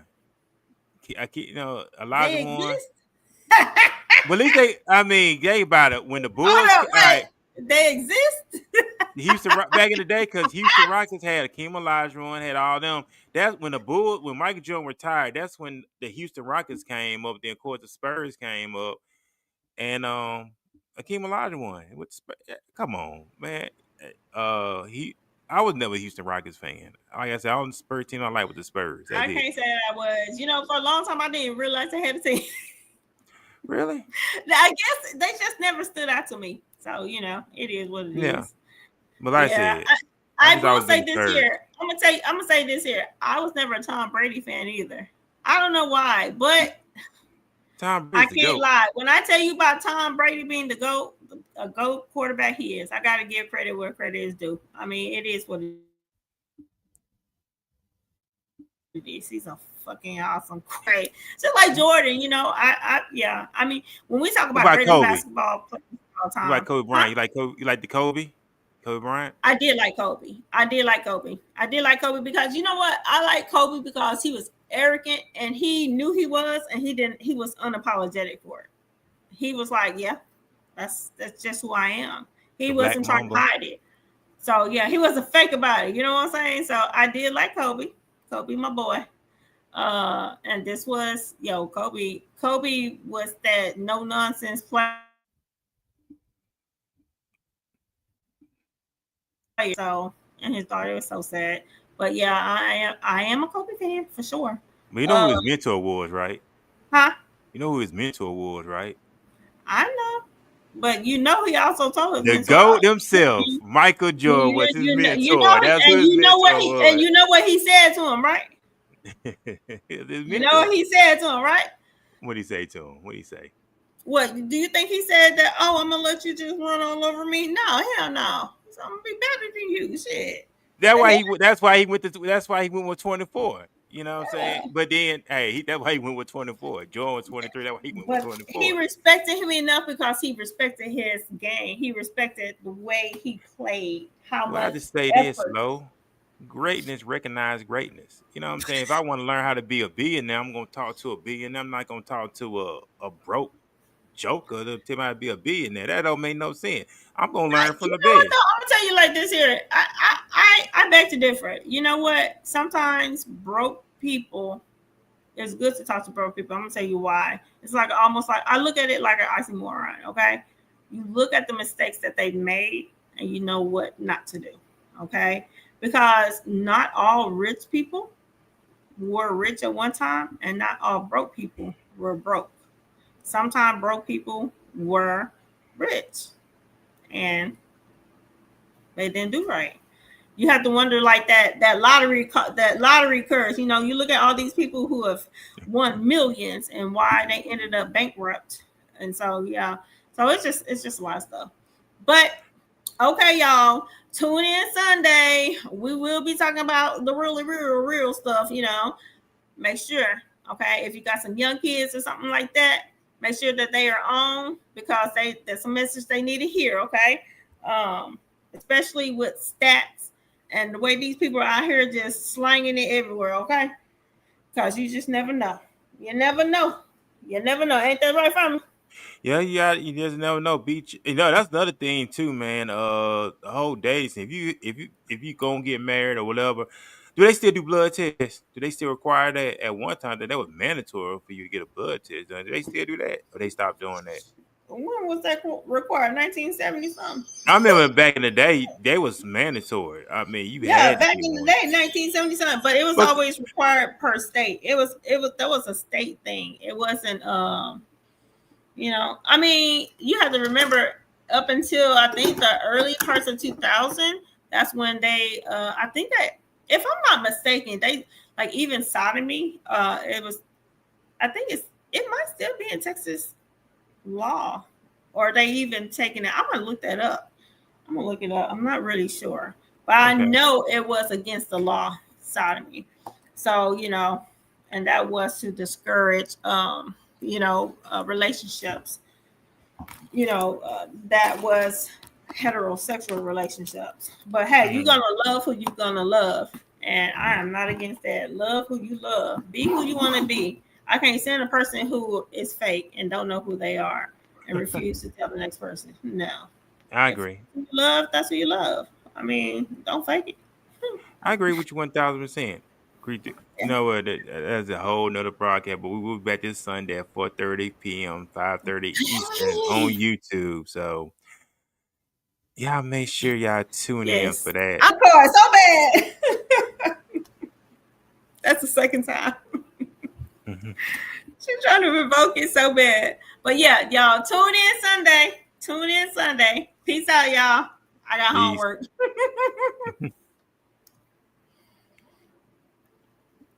Olajuwon. But at least they about it when the Bulls. They exist. Back in the day, because Houston Rockets had Akeem Olajuwon, had all them. That's when when Michael Jordan retired. That's when the Houston Rockets came up. Then of course the Spurs came up, and Akeem Olajuwon. Come on, man. I was never a Houston Rockets fan. Like I said, all the Spurs team I like with the Spurs. I can't say I was. For a long time I didn't realize they had a team. Really? I guess they just never stood out to me. So it is what it is. But like I said, I will say this here. I'm gonna say this here. I was never a Tom Brady fan either. I don't know why, but Tom Brady. I can't lie. When I tell you about Tom Brady being a GOAT quarterback, he is. I gotta give credit where credit is due. I mean, it is what it is. He's a fucking awesome, great. Just like Jordan, I mean, when we talk about great basketball players all the time, you like Kobe Bryant? You like the Kobe Bryant? I did like Kobe. Because you know what? I like Kobe because he was arrogant and he knew he was, and he was unapologetic for it. He was like, yeah, that's just who I am. He wasn't trying to hide it. So yeah, he wasn't fake about it. You know what I'm saying? So I did like Kobe, my boy. And this was Kobe. Kobe was that no nonsense player. So, and his daughter was so sad. But yeah, I am a Kobe fan for sure. But you know who his mentor was, right? Huh? You know who his mentor was, right? I know. But he also told us the GOAT himself, Michael Jordan, was his mentor. You know what he said to him, right? You know what he said to him, right? What did he say to him? What did he say? What do you think he said? That I'm gonna let you just run all over me? No, hell no. So I'm gonna be better than you. Shit. That's why he went with 24. You know what I'm saying? But then, that's why he went with 24. Jordan was 23. That's why he went with 24. He respected him enough because he respected his game. He respected the way he played. I just say this, Lo. Greatness recognize greatness. You know what I'm saying? If I want to learn how to be a billionaire, I'm going to talk to a billionaire. I'm not going to talk to a broke joker to tell me how to be a billionaire. That don't make no sense. I'm going to learn from the best. I'm going to tell you like this here. I beg to differ. You know what? Sometimes broke people, it's good to talk to broke people. I'm going to tell you why. It's almost like I look at it like an oxymoron, okay? You look at the mistakes that they've made and you know what not to do, okay? Because not all rich people were rich at one time and not all broke people were broke. Sometimes broke people were rich and they didn't do right. You have to wonder like that lottery curse. You look at all these people who have won millions and why they ended up bankrupt. And so, yeah. So it's just a lot of stuff. But okay, y'all, tune in Sunday. We will be talking about the really real stuff, Make sure, okay, if you got some young kids or something like that, make sure that they are on because there's a message they need to hear, okay? Especially with stats and the way these people are out here just slanging it everywhere, okay? Because you just never know. You never know. Ain't that right, Ferman? Yeah, you just never know. That's another thing too, man. The whole dating. If you gonna get married or whatever, do they still do blood tests? Do they still require that? At one time, that was mandatory for you to get a blood test done. Do they still do that, or they stopped doing that? When was that required? 1970 something. I remember back in the day, they was mandatory. I mean, had back in the day, 1970 something, but it was always required per state. That was a state thing. It wasn't You know, I mean, you have to remember up until I think the early parts of 2000, that's when they, I think that, if I'm not mistaken, they like even sodomy. It was, I think it might still be in Texas law, or they even taking it. I'm gonna look that up. I'm gonna look it up. I'm not really sure, but I Okay. know it was against the law, sodomy. So you know, and that was to discourage, relationships. That was heterosexual relationships. But hey, you're Mhm. gonna love who you're gonna love, and I am not against that. Love who you love. Be who you want to be. I can't stand a person who is fake and don't know who they are and refuse to tell the next person. No. I If agree. you love, that's who you love. I mean, don't fake it. I agree with you 1000%. You know what? That's a whole nother broadcast, but we will be back this Sunday at 4:30 p.m., 5:30 Eastern on YouTube. So y'all make sure y'all tune in Yes. for that. I'm crying so bad. That's the second time. Mhm. She's trying to revoke it so bad. But yeah, y'all tune in Sunday. Tune in Sunday. Peace out, y'all. I got Peace. homework.